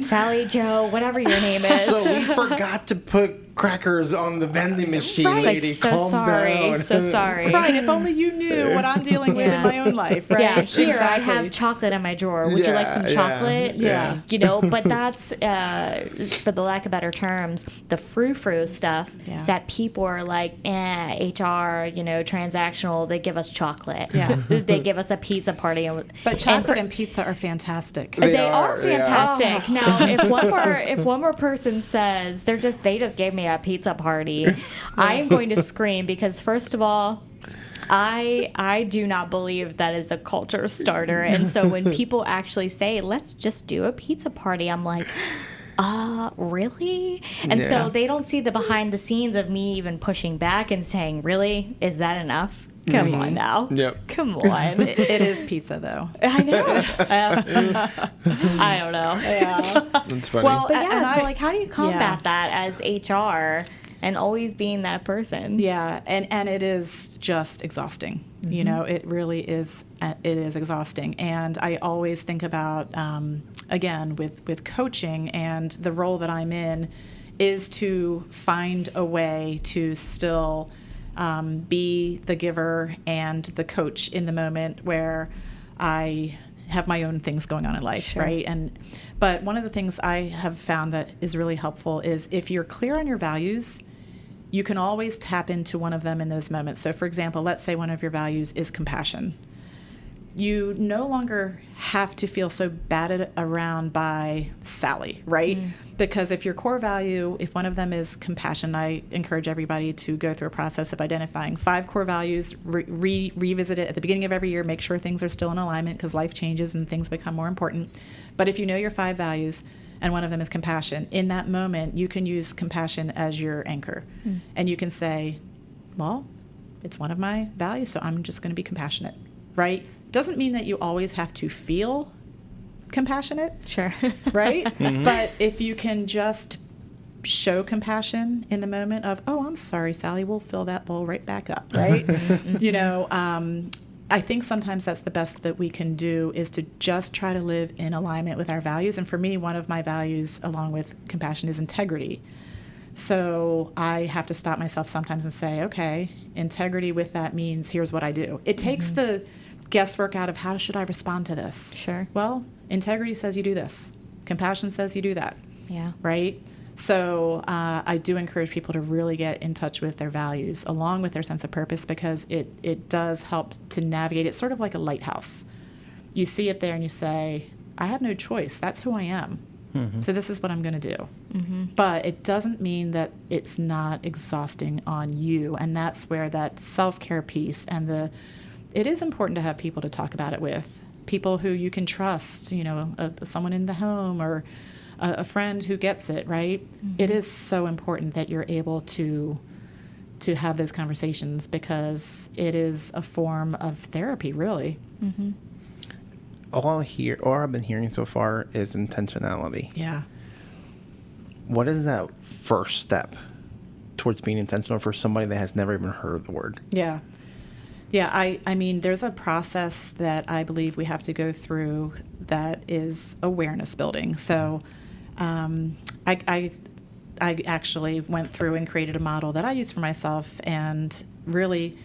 Sally, Joe, whatever your name is. So we forgot to put crackers on the vending machine, lady. Calm down. So sorry. Right, if only you knew what I'm dealing with in my own life, right? Yeah, here I have chocolate in my drawer. Would you like some chocolate? Yeah. But that's, for the lack of better terms, the frou-frou stuff that people are like, HR, transactional, they give us chocolate. Yeah. They give us a pizza party. But chocolate and pizza are fantastic. They are fantastic. Yeah. Now, if one more person says they just gave me a pizza party, I am going to scream because first of all, I do not believe that is a culture starter. And so when people actually say, let's just do a pizza party, I'm like, really? And so they don't see the behind the scenes of me even pushing back and saying, really? Is that enough? Come on now. Yep. Come on. It is pizza, though. I know. I don't know. Yeah. That's funny. Well, but so how do you combat that as HR and always being that person? Yeah, and it is just exhausting. It really is. It is exhausting. And I always think about, again, with coaching and the role that I'm in, is to find a way to still be the giver and the coach in the moment where I have my own things going on in life, Sure. right? But one of the things I have found that is really helpful is if you're clear on your values, you can always tap into one of them in those moments. So for example, let's say one of your values is compassion. You no longer have to feel so battered around by Sally, right? Because if your core value, if one of them is compassion, I encourage everybody to go through a process of identifying 5 core values, revisit it at the beginning of every year, make sure things are still in alignment because life changes and things become more important. But if you know your 5 values and one of them is compassion, in that moment, you can use compassion as your anchor. And you can say, well, it's one of my values, so I'm just going to be compassionate, right? Doesn't mean that you always have to feel compassionate. Sure. Right? But if you can just show compassion in the moment of, oh, I'm sorry, Sally, we'll fill that bowl right back up, right? I think sometimes that's the best that we can do is to just try to live in alignment with our values. And for me, one of my values, along with compassion, is integrity. So I have to stop myself sometimes and say, okay, integrity with that means here's what I do. It takes the guesswork out of how should I respond to this. Sure. Well, integrity says you do this. Compassion says you do that. Yeah. Right? So I do encourage people to really get in touch with their values along with their sense of purpose because it does help to navigate. It's sort of like a lighthouse. You see it there and you say, I have no choice. That's who I am. So this is what I'm going to do. But it doesn't mean that it's not exhausting on you. And that's where that self-care piece and it is important to have people to talk about it with, people who you can trust, someone in the home or a friend who gets it, right? It is so important that you're able to have those conversations because it is a form of therapy, really. All I've been hearing so far is intentionality. Yeah. What is that first step towards being intentional for somebody that has never even heard the word? Yeah. Yeah, I mean, there's a process that I believe we have to go through that is awareness building. So I actually went through and created a model that I use for myself. And really,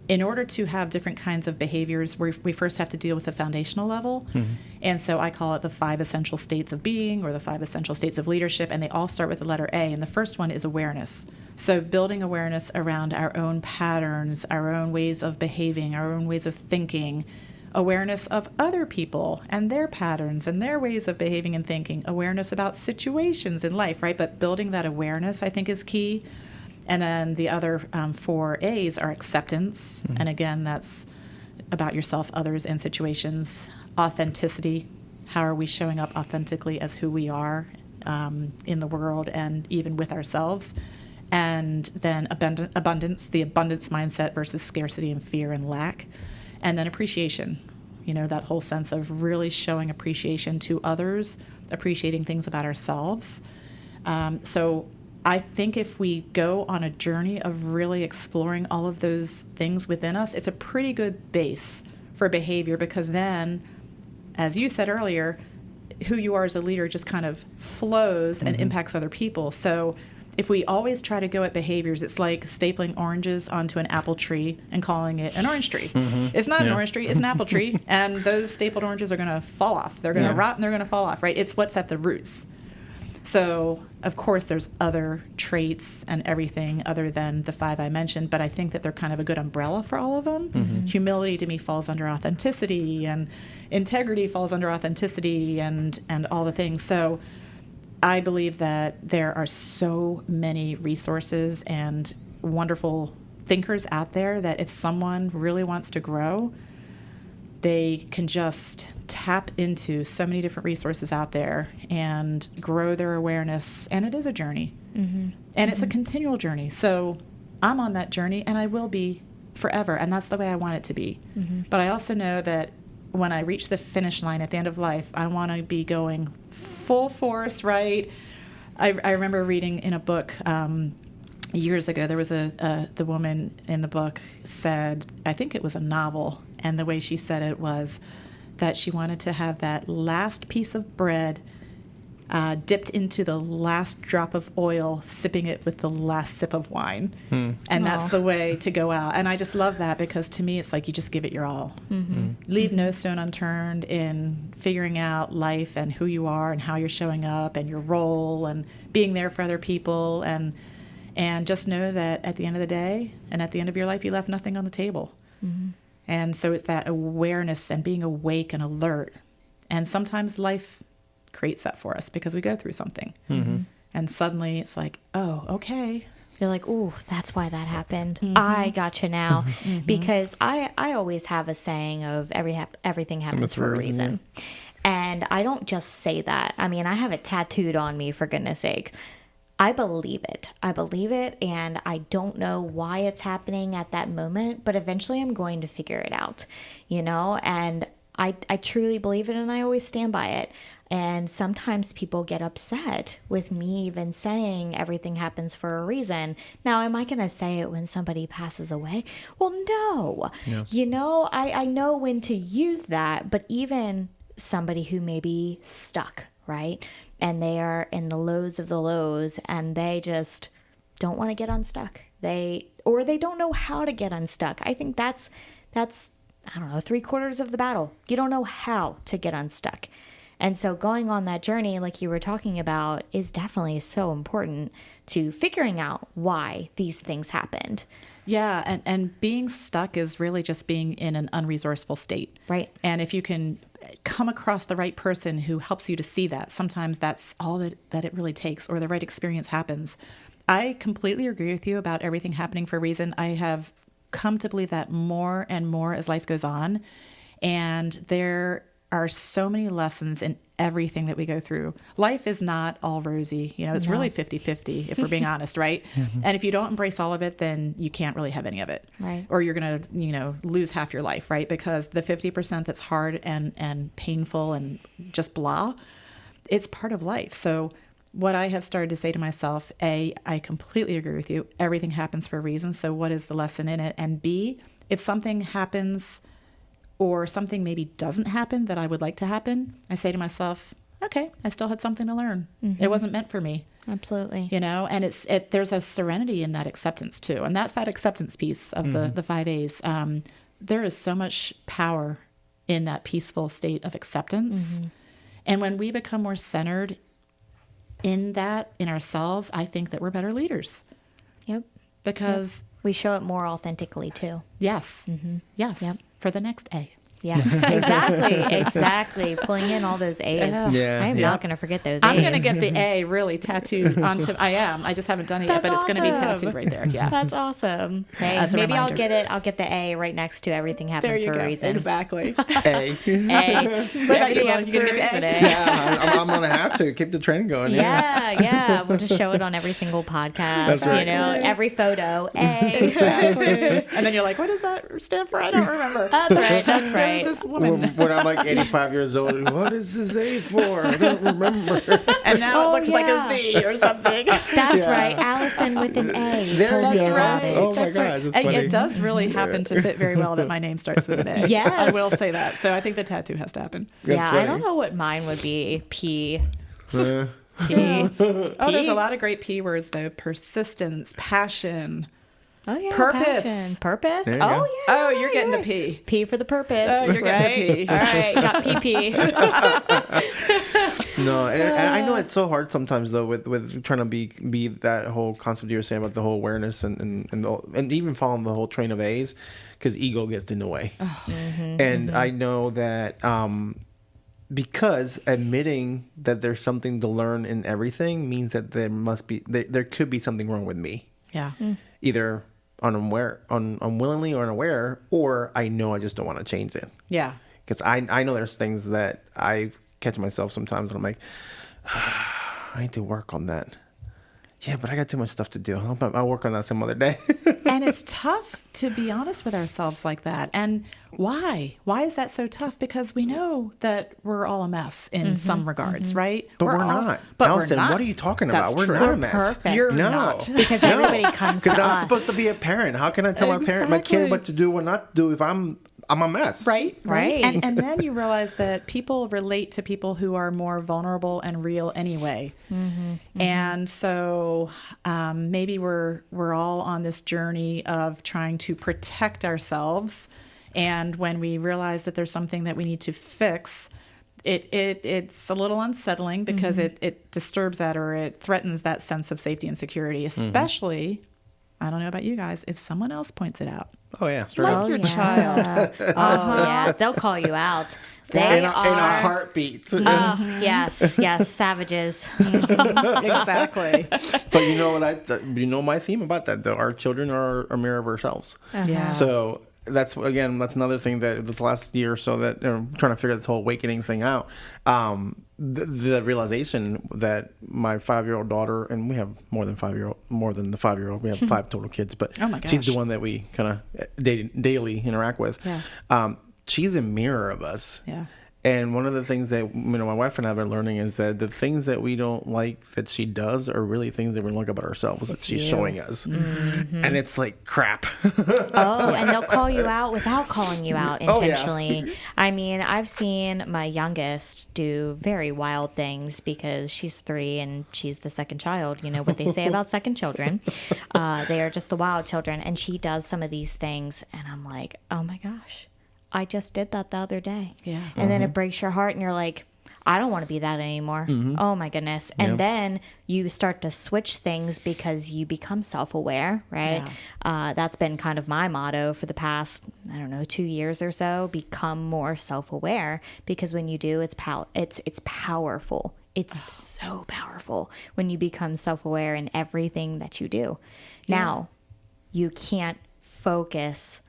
in order to have different kinds of behaviors, we first have to deal with the foundational level. And so I call it the 5 essential states of being or the 5 essential states of leadership. And they all start with the letter A. And the first one is awareness. So building awareness around our own patterns, our own ways of behaving, our own ways of thinking, awareness of other people and their patterns and their ways of behaving and thinking, awareness about situations in life, right? But building that awareness, I think, is key. And then the other 4 A's are acceptance. And again, that's about yourself, others, and situations. Authenticity. How are we showing up authentically as who we are in the world and even with ourselves? And then abundance, the abundance mindset versus scarcity and fear and lack. And then appreciation, that whole sense of really showing appreciation to others, appreciating things about ourselves. So I think if we go on a journey of really exploring all of those things within us, it's a pretty good base for behavior because then, as you said earlier, who you are as a leader just kind of flows and impacts other people. So if we always try to go at behaviors, it's like stapling oranges onto an apple tree and calling it an orange tree. It's not an orange tree, it's an apple tree. And those stapled oranges are going to fall off. They're going to rot and they're going to fall off, right? It's what's at the roots. So, of course, there's other traits and everything other than the 5 I mentioned, but I think that they're kind of a good umbrella for all of them. Humility to me falls under authenticity, and integrity falls under authenticity, and all the things. So I believe that there are so many resources and wonderful thinkers out there that if someone really wants to grow, they can just tap into so many different resources out there and grow their awareness. And it is a journey. And it's a continual journey. So I'm on that journey, and I will be forever. And that's the way I want it to be. But I also know that when I reach the finish line at the end of life, I want to be going full force, right? I remember reading in a book years ago, there was the woman in the book said, I think it was a novel, and the way she said it was that she wanted to have that last piece of bread dipped into the last drop of oil, sipping it with the last sip of wine. And that's the way to go out. And I just love that, because to me, it's like you just give it your all. Leave no stone unturned in figuring out life and who you are and how you're showing up and your role and being there for other people. And just know that at the end of the day and at the end of your life, you left nothing on the table. And so it's that awareness and being awake and alert. And sometimes life creates that for us because we go through something. And suddenly it's like, oh, okay. You're like, ooh, that's why that happened. I gotcha now. Because I always have a saying of everything happens for a reason. Yeah. And I don't just say that. I mean, I have it tattooed on me, for goodness sake. I believe it. I believe it, and I don't know why it's happening at that moment, but eventually I'm going to figure it out, you know? And I truly believe it, and I always stand by it. And sometimes people get upset with me even saying everything happens for a reason. Now, am I going to say it when somebody passes away? Well, no. Yeah. You know, I know when to use that, but even somebody who may be stuck, right? And they are in the lows of the lows, and they just don't want to get unstuck. They don't know how to get unstuck. I think that's I don't know, 3/4 of the battle. You don't know how to get unstuck. And so going on that journey, like you were talking about, is definitely so important to figuring out why these things happened. Yeah, and being stuck is really just being in an unresourceful state. Right. And if you can come across the right person who helps you to see that, sometimes that's all that it really takes, or the right experience happens. I completely agree with you about everything happening for a reason. I have come to believe that more and more as life goes on. And there are so many lessons in everything that we go through. Life is not all rosy. You know, it's really 50-50 if we're being honest, right? And if you don't embrace all of it, then you can't really have any of it. Right. Or you're going to, lose half your life, right? Because the 50% that's hard and painful and just blah, it's part of life. So what I have started to say to myself, A, I completely agree with you. Everything happens for a reason. So what is the lesson in it? And B, if something happens or something maybe doesn't happen that I would like to happen, I say to myself, okay, I still had something to learn. It wasn't meant for me. Absolutely. And there's a serenity in that acceptance too. And that's that acceptance piece of the 5 A's. There is so much power in that peaceful state of acceptance. And when we become more centered in ourselves, I think that we're better leaders. Yep. Because we show it more authentically too. Yes. Yes. Yep. For the next A. Yeah, exactly. Pulling in all those A's. Yeah. I'm not going to forget those A's. I'm going to get the A really tattooed onto. I just haven't done it yet, but it's going to be tattooed right there. Yeah, that's awesome. Hey, maybe I'll get it. I'll get the A right next to everything happens for a reason. Exactly. A. What about you? You get the A? Yeah, I'm going to have to keep the trend going. Yeah. We'll just show it on every single podcast. That's right. Every photo. A. Exactly. And then you're like, what does that stand for? I don't remember. That's right. This woman. When I'm like 85 years old, what is this A for? I don't remember. And now it looks like a Z or something. That's right. Allison with an A. That's right. Oh my gosh, that's funny. It does really happen to fit very well that my name starts with an A. Yes. I will say that. So I think the tattoo has to happen. I don't know what mine would be. P. P. Oh, there's a lot of great P words though. Persistence, passion. Oh yeah, purpose. Purpose. Oh yeah. Oh, you're getting the P. P for the purpose. Oh, you're getting the P. All right, got PP. No, and I know it's so hard sometimes though with trying to be that whole concept you were saying about the whole awareness and even following the whole train of A's, because ego gets in the way. And I know that because admitting that there's something to learn in everything means that there could be something wrong with me. Yeah. Either unwillingly or unaware, or I know I just don't want to change it. Yeah. Because I know there's things that I catch myself sometimes and I'm like, I need to work on that. Yeah, but I got too much stuff to do. I'll work on that some other day. And it's tough to be honest with ourselves like that. And why? Why is that so tough? Because we know that we're all a mess in some regards, right? But we're not. But Alison, we're not. what are you talking about? That's We're true. not a mess. Perfect. You're No. not. Because everybody comes to Because I'm us. supposed to be a parent. How can I tell my kid what to do or not do if I'm I'm a mess. Right. Right. And then you realize that people relate to people who are more vulnerable and real anyway. And so maybe we're all on this journey of trying to protect ourselves. And when we realize that there's something that we need to fix, it's a little unsettling because it disturbs that, or it threatens that sense of safety and security, especially, I don't know about you guys, if someone else points it out. Oh, yeah. Straight Like up. your child. Yeah, they'll call you out. In a heartbeat. Yes, savages. Exactly. But you know what? My theme about that, though. Our children are a mirror of ourselves. Yeah. So that's another thing that the last year or so that I'm trying to figure this whole awakening thing out. The realization that my 5-year-old daughter, and we have more than the 5-year-old. We have 5 total kids, but oh my gosh, she's the one that we kind of daily interact with. Yeah. She's a mirror of us. Yeah. And one of the things that my wife and I have been learning is that the things that we don't like that she does are really things that we like about ourselves that she's showing us. And it's like crap. And they'll call you out without calling you out intentionally. Yeah. I mean, I've seen my youngest do very wild things because she's 3 and she's the second child. You know what they say about second children. They are just the wild children. And she does some of these things. And I'm like, oh my gosh. I just did that the other day. Yeah. And then it breaks your heart and you're like, I don't want to be that anymore. Oh my goodness. And then you start to switch things because you become self-aware, right? Yeah. That's been kind of my motto for the past, 2 years or so, become more self-aware, because when you do, it's powerful. It's so powerful when you become self-aware in everything that you do. Yeah. Now, you can't focus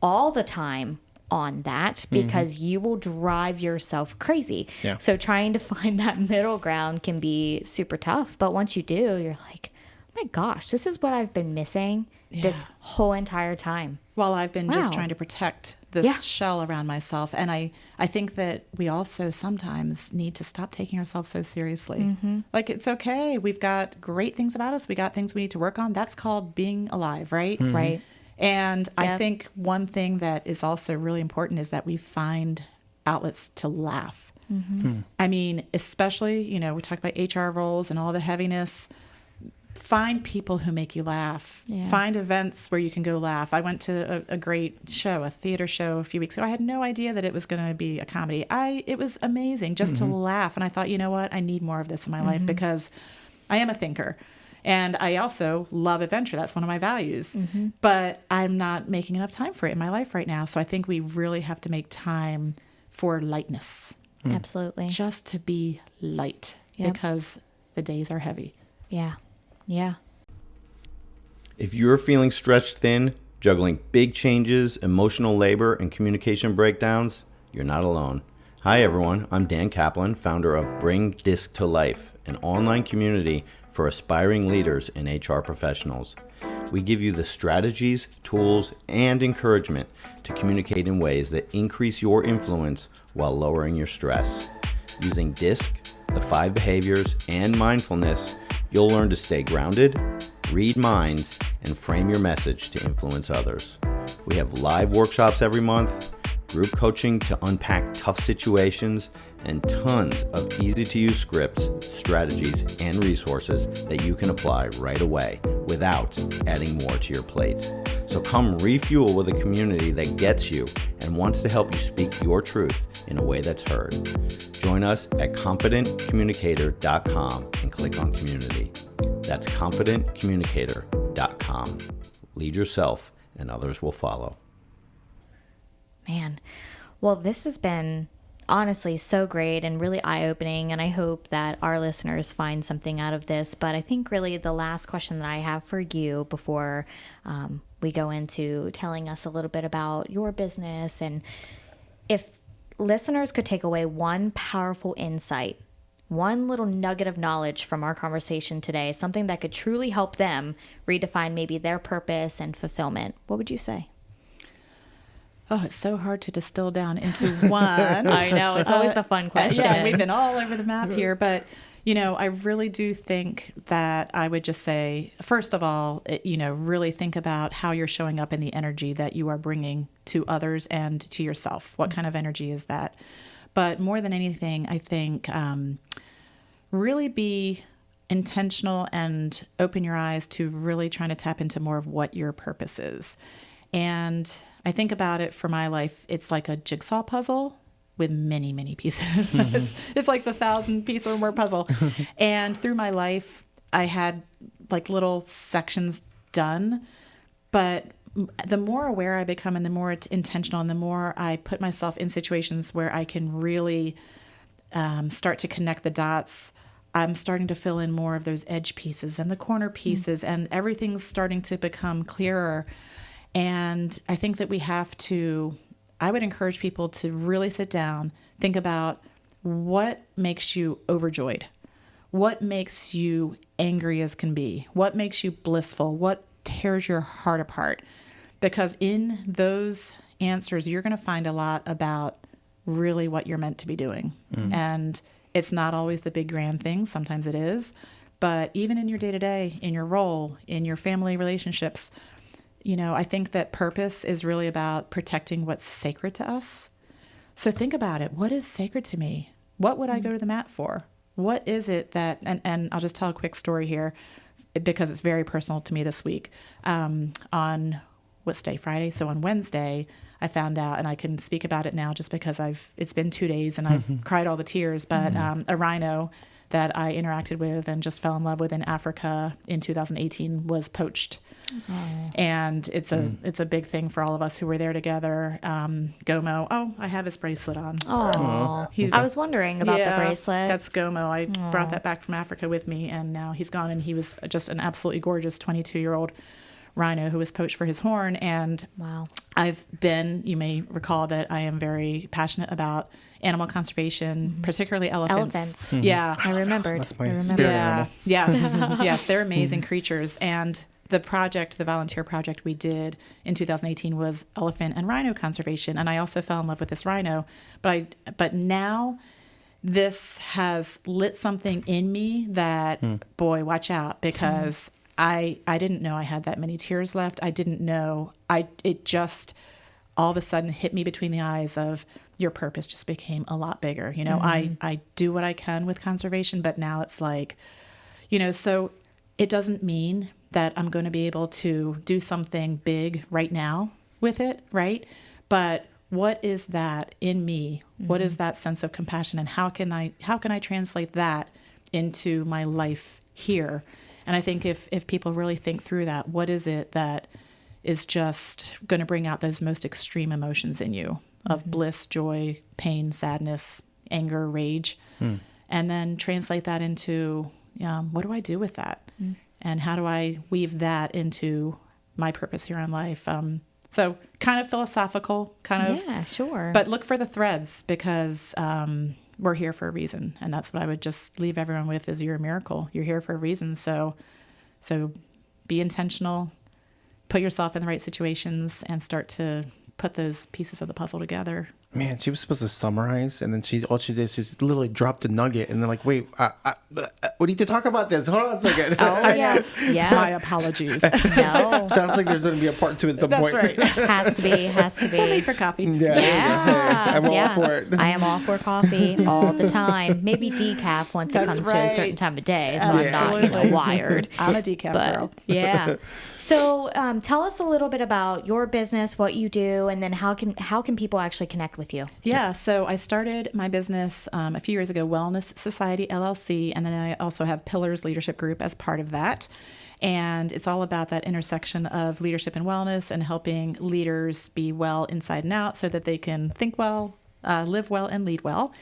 all the time on that because you will drive yourself crazy. Yeah. So trying to find that middle ground can be super tough. But once you do, you're like, oh my gosh, this is what I've been missing this whole entire time. Well, I've been just trying to protect this shell around myself. And I think that we also sometimes need to stop taking ourselves so seriously. Like, it's okay. We've got great things about us. We got things we need to work on. That's called being alive, right? Right. And I think one thing that is also really important is that we find outlets to laugh. I mean, especially, we talk about HR roles and all the heaviness. Find people who make you laugh. Yeah. Find events where you can go laugh. I went to a great show, a theater show a few weeks ago. I had no idea that it was going to be a comedy. It was amazing just to laugh. And I thought, you know what? I need more of this in my life because I am a thinker. And I also love adventure. That's one of my values. But I'm not making enough time for it in my life right now. So I think we really have to make time for lightness. Absolutely. Just to be light because the days are heavy. Yeah. Yeah. If you're feeling stretched thin, juggling big changes, emotional labor, and communication breakdowns, you're not alone. Hi, everyone. I'm Dan Kaplan, founder of Bring Disc to Life, an online community for aspiring leaders and HR professionals. We give you the strategies, tools, and encouragement to communicate in ways that increase your influence while lowering your stress. Using DISC, the 5 behaviors, and mindfulness, you'll learn to stay grounded, read minds, and frame your message to influence others. We have live workshops every month, group coaching to unpack tough situations, and tons of easy-to-use scripts, strategies, and resources that you can apply right away without adding more to your plate. So come refuel with a community that gets you and wants to help you speak your truth in a way that's heard. Join us at confidentcommunicator.com and click on community. That's confidentcommunicator.com. Lead yourself and others will follow. Man, well, this has been honestly so great and really eye-opening, and I hope that our listeners find something out of this. But I think really the last question that I have for you before we go into telling us a little bit about your business, and if listeners could take away one powerful insight, one little nugget of knowledge from our conversation today, something that could truly help them redefine maybe their purpose and fulfillment, what would you say? Oh, it's so hard to distill down into one. I know. It's always the fun question. Yeah, we've been all over the map here. But, I really do think that I would just say, first of all, really think about how you're showing up in the energy that you are bringing to others and to yourself. What kind of energy is that? But more than anything, I think really be intentional and open your eyes to really trying to tap into more of what your purpose is. And I think about it for my life, it's like a jigsaw puzzle with many, many pieces. It's like the 1,000-piece or more puzzle. And through my life, I had like little sections done. But the more aware I become and the more intentional and the more I put myself in situations where I can really start to connect the dots, I'm starting to fill in more of those edge pieces and the corner pieces, and everything's starting to become clearer. And I think that I would encourage people to really sit down, think about what makes you overjoyed, what makes you angry as can be, what makes you blissful, what tears your heart apart. Because in those answers, you're going to find a lot about really what you're meant to be doing. And it's not always the big grand things. Sometimes it is. But even in your day-to-day, in your role, in your family relationships, I think that purpose is really about protecting what's sacred to us. So think about it. What is sacred to me? What would I go to the mat for? What is it that, and I'll just tell a quick story here because it's very personal to me this week. On what's day? Friday. So on Wednesday, I found out, and I can speak about it now just because it's been 2 days and I've cried all the tears, but a rhino that I interacted with and just fell in love with in Africa in 2018 was poached. Oh. And it's a big thing for all of us who were there together. Gomo. Oh, I have his bracelet on. Oh, I was wondering about the bracelet. That's Gomo. I brought that back from Africa with me, and now he's gone, and he was just an absolutely gorgeous 22-year-old rhino who was poached for his horn. And wow. You may recall that I am very passionate about animal conservation, particularly elephants. Yeah, I remembered. That's my spirit animal. Yes, they're amazing creatures. And the volunteer project we did in 2018 was elephant and rhino conservation. And I also fell in love with this rhino. But now this has lit something in me that, boy, watch out, because I didn't know I had that many tears left. I didn't know. It just all of a sudden hit me between the eyes of your purpose just became a lot bigger. I do what I can with conservation, but now it's like, so it doesn't mean that I'm going to be able to do something big right now with it, right? But what is that in me? What is that sense of compassion, and how can I translate that into my life here? And I think if people really think through that, what is it that is just going to bring out those most extreme emotions in you of bliss, joy, pain, sadness, anger, rage, and then translate that into what do I do with that? And how do I weave that into my purpose here on life? So kind of philosophical, Yeah, sure. But look for the threads, because we're here for a reason. And that's what I would just leave everyone with is you're a miracle. You're here for a reason. So be intentional, put yourself in the right situations, and start to put those pieces of the puzzle together. Man, she was supposed to summarize, and then all she did is just literally dropped a nugget, and they're like, wait, we need to talk about this. Hold on a second. Oh, yeah. My apologies. No. Sounds like there's going to be a part 2 at some point. That's right. Has to be. We'll meet for coffee. Yeah. I'm all for it. I am all for coffee all the time. Maybe decaf once it comes to a certain time of day, so I'm not wired. I'm a decaf girl. Yeah. So tell us a little bit about your business, what you do, and then how can people actually connect with you? Yeah, so I started my business a few years ago, Wellness Society, LLC, and then I also have Pillars Leadership Group as part of that. And it's all about that intersection of leadership and wellness and helping leaders be well inside and out so that they can think well, live well, and lead well.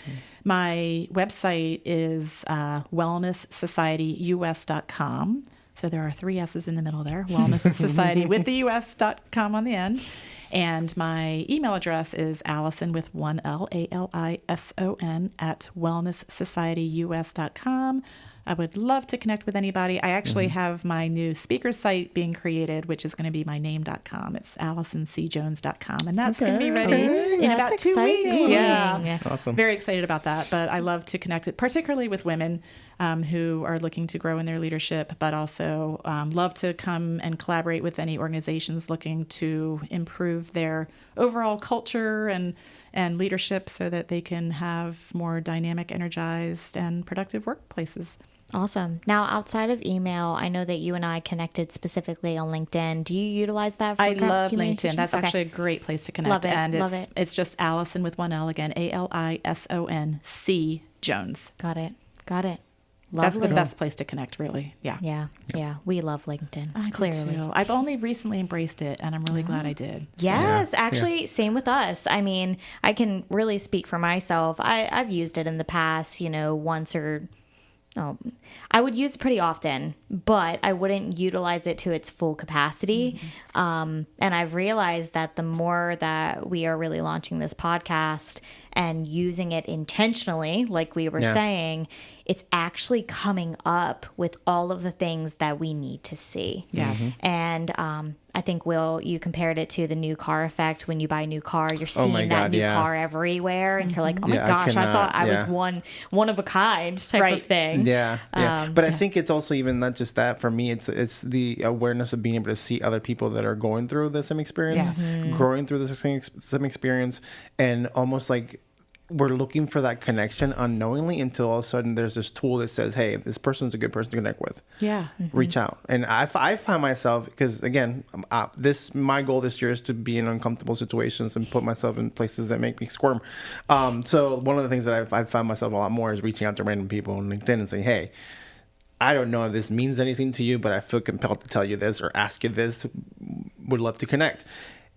My website is wellnesssocietyus.com. So there are 3 S's in the middle there, Wellness Society with the US.com on the end. And my email address is Alison with 1 L, ALISON at wellnesssocietyus.com. I would love to connect with anybody. I actually have my new speaker site being created, which is going to be my name.com. It's AlisonCJones.com. And that's going to be ready in about 2 weeks. Yeah. Awesome. Very excited about that. But I love to connect it, particularly with women. who are looking to grow in their leadership, but also love to come and collaborate with any organizations looking to improve their overall culture and leadership so that they can have more dynamic, energized, and productive workplaces. Awesome. Now, outside of email, I know that you and I connected specifically on LinkedIn. Do you utilize that for I love communication? LinkedIn. That's actually a great place to connect. Love it. And Love it. It's just Alison with one L again, ALISON Jones. Got it. That's Lovely. the best place to connect, really. Yeah. Yeah. We love LinkedIn. I do clearly. too. I've only recently embraced it, and I'm really glad I did. Yes, actually, same with us. I mean, I can really speak for myself. I've used it in the past, once or... I would use it pretty often, but I wouldn't utilize it to its full capacity. And I've realized that the more that we are really launching this podcast and using it intentionally, like we were saying, it's actually coming up with all of the things that we need to see. Yes. And I think, Will, you compared it to the new car effect. When you buy a new car, you're seeing that new car everywhere. And you're like, oh my gosh, I thought I was one of a kind type of thing. Yeah. But I think it's also even not just that. For me, it's the awareness of being able to see other people that are going through the same experience, growing through the same experience, and almost like we're looking for that connection unknowingly until all of a sudden there's this tool that says, hey, this person's a good person to connect with. Yeah. Reach out. And I find myself, because again, my goal this year is to be in uncomfortable situations and put myself in places that make me squirm. So one of the things that I found myself a lot more is reaching out to random people on LinkedIn and saying, hey, I don't know if this means anything to you, but I feel compelled to tell you this or ask you this. Would love to connect.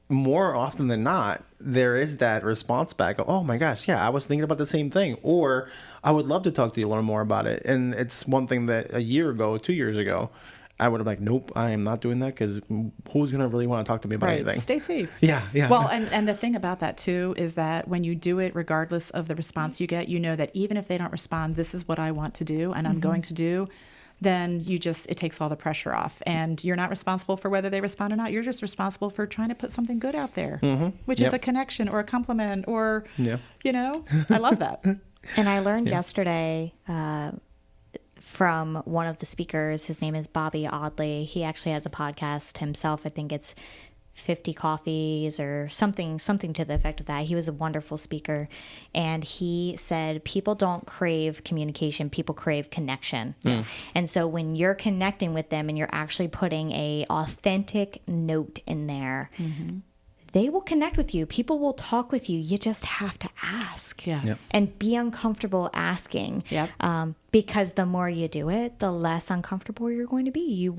More often than not, there is that response back of, oh my gosh, yeah, I was thinking about the same thing. Or I would love to talk to you, learn more about it. And it's one thing that a year ago, 2 years ago, I would have been like, nope, I am not doing that, because who's going to really want to talk to me about anything? Stay safe. Yeah. Well, and the thing about that too is that when you do it, regardless of the response you get, you know that even if they don't respond, this is what I want to do and I'm going to do. Then it takes all the pressure off, and you're not responsible for whether they respond or not. You're just responsible for trying to put something good out there, which is a connection or a compliment or, I love that. And I learned yesterday from one of the speakers. His name is Bobby Audley. He actually has a podcast himself. I think it's 50 Coffees or something to the effect of that. He was a wonderful speaker, and he said people don't crave communication, people crave connection. Yes. And so when you're connecting with them and you're actually putting a authentic note in there, they will connect with you. People will talk with you. You just have to ask. Yes. And be uncomfortable asking. Yep. Because the more you do it, the less uncomfortable you're going to be.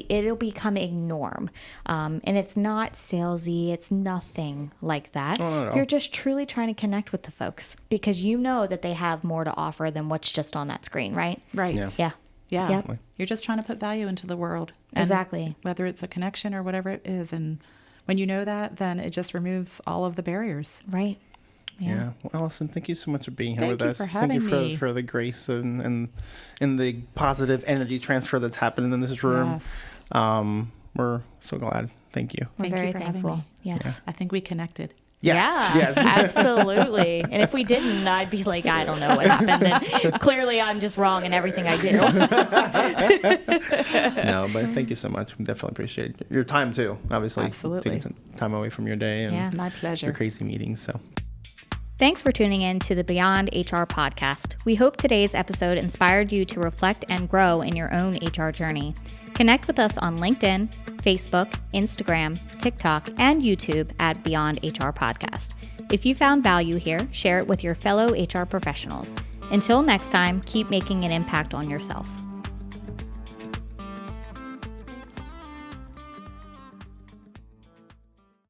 It'll become a norm. And it's not salesy. It's nothing like that. No. You're just truly trying to connect with the folks because you know that they have more to offer than what's just on that screen, right? Right. Yeah. Yep. You're just trying to put value into the world. Exactly. Whether it's a connection or whatever it is. And when you know that, then it just removes all of the barriers. Right. Yeah. Well, Alison, thank you so much for being here with us. Thank you for having me. For the grace and the positive energy transfer that's happening in this room. Yes. We're so glad. Thank you. We're Thank very you for thankful. having me. Yes. I think we connected. Yes. Yeah, absolutely. And if we didn't, I'd be like, I don't know what happened. And clearly, I'm just wrong in everything I do. No, but thank you so much. We definitely appreciate your time too. Obviously, Absolutely. taking some time away from your day and Yeah. It's my pleasure. your crazy meetings. So. Thanks for tuning in to the Beyond HR podcast. We hope today's episode inspired you to reflect and grow in your own HR journey. Connect with us on LinkedIn, Facebook, Instagram, TikTok, and YouTube at Beyond HR Podcast. If you found value here, share it with your fellow HR professionals. Until next time, keep making an impact on yourself.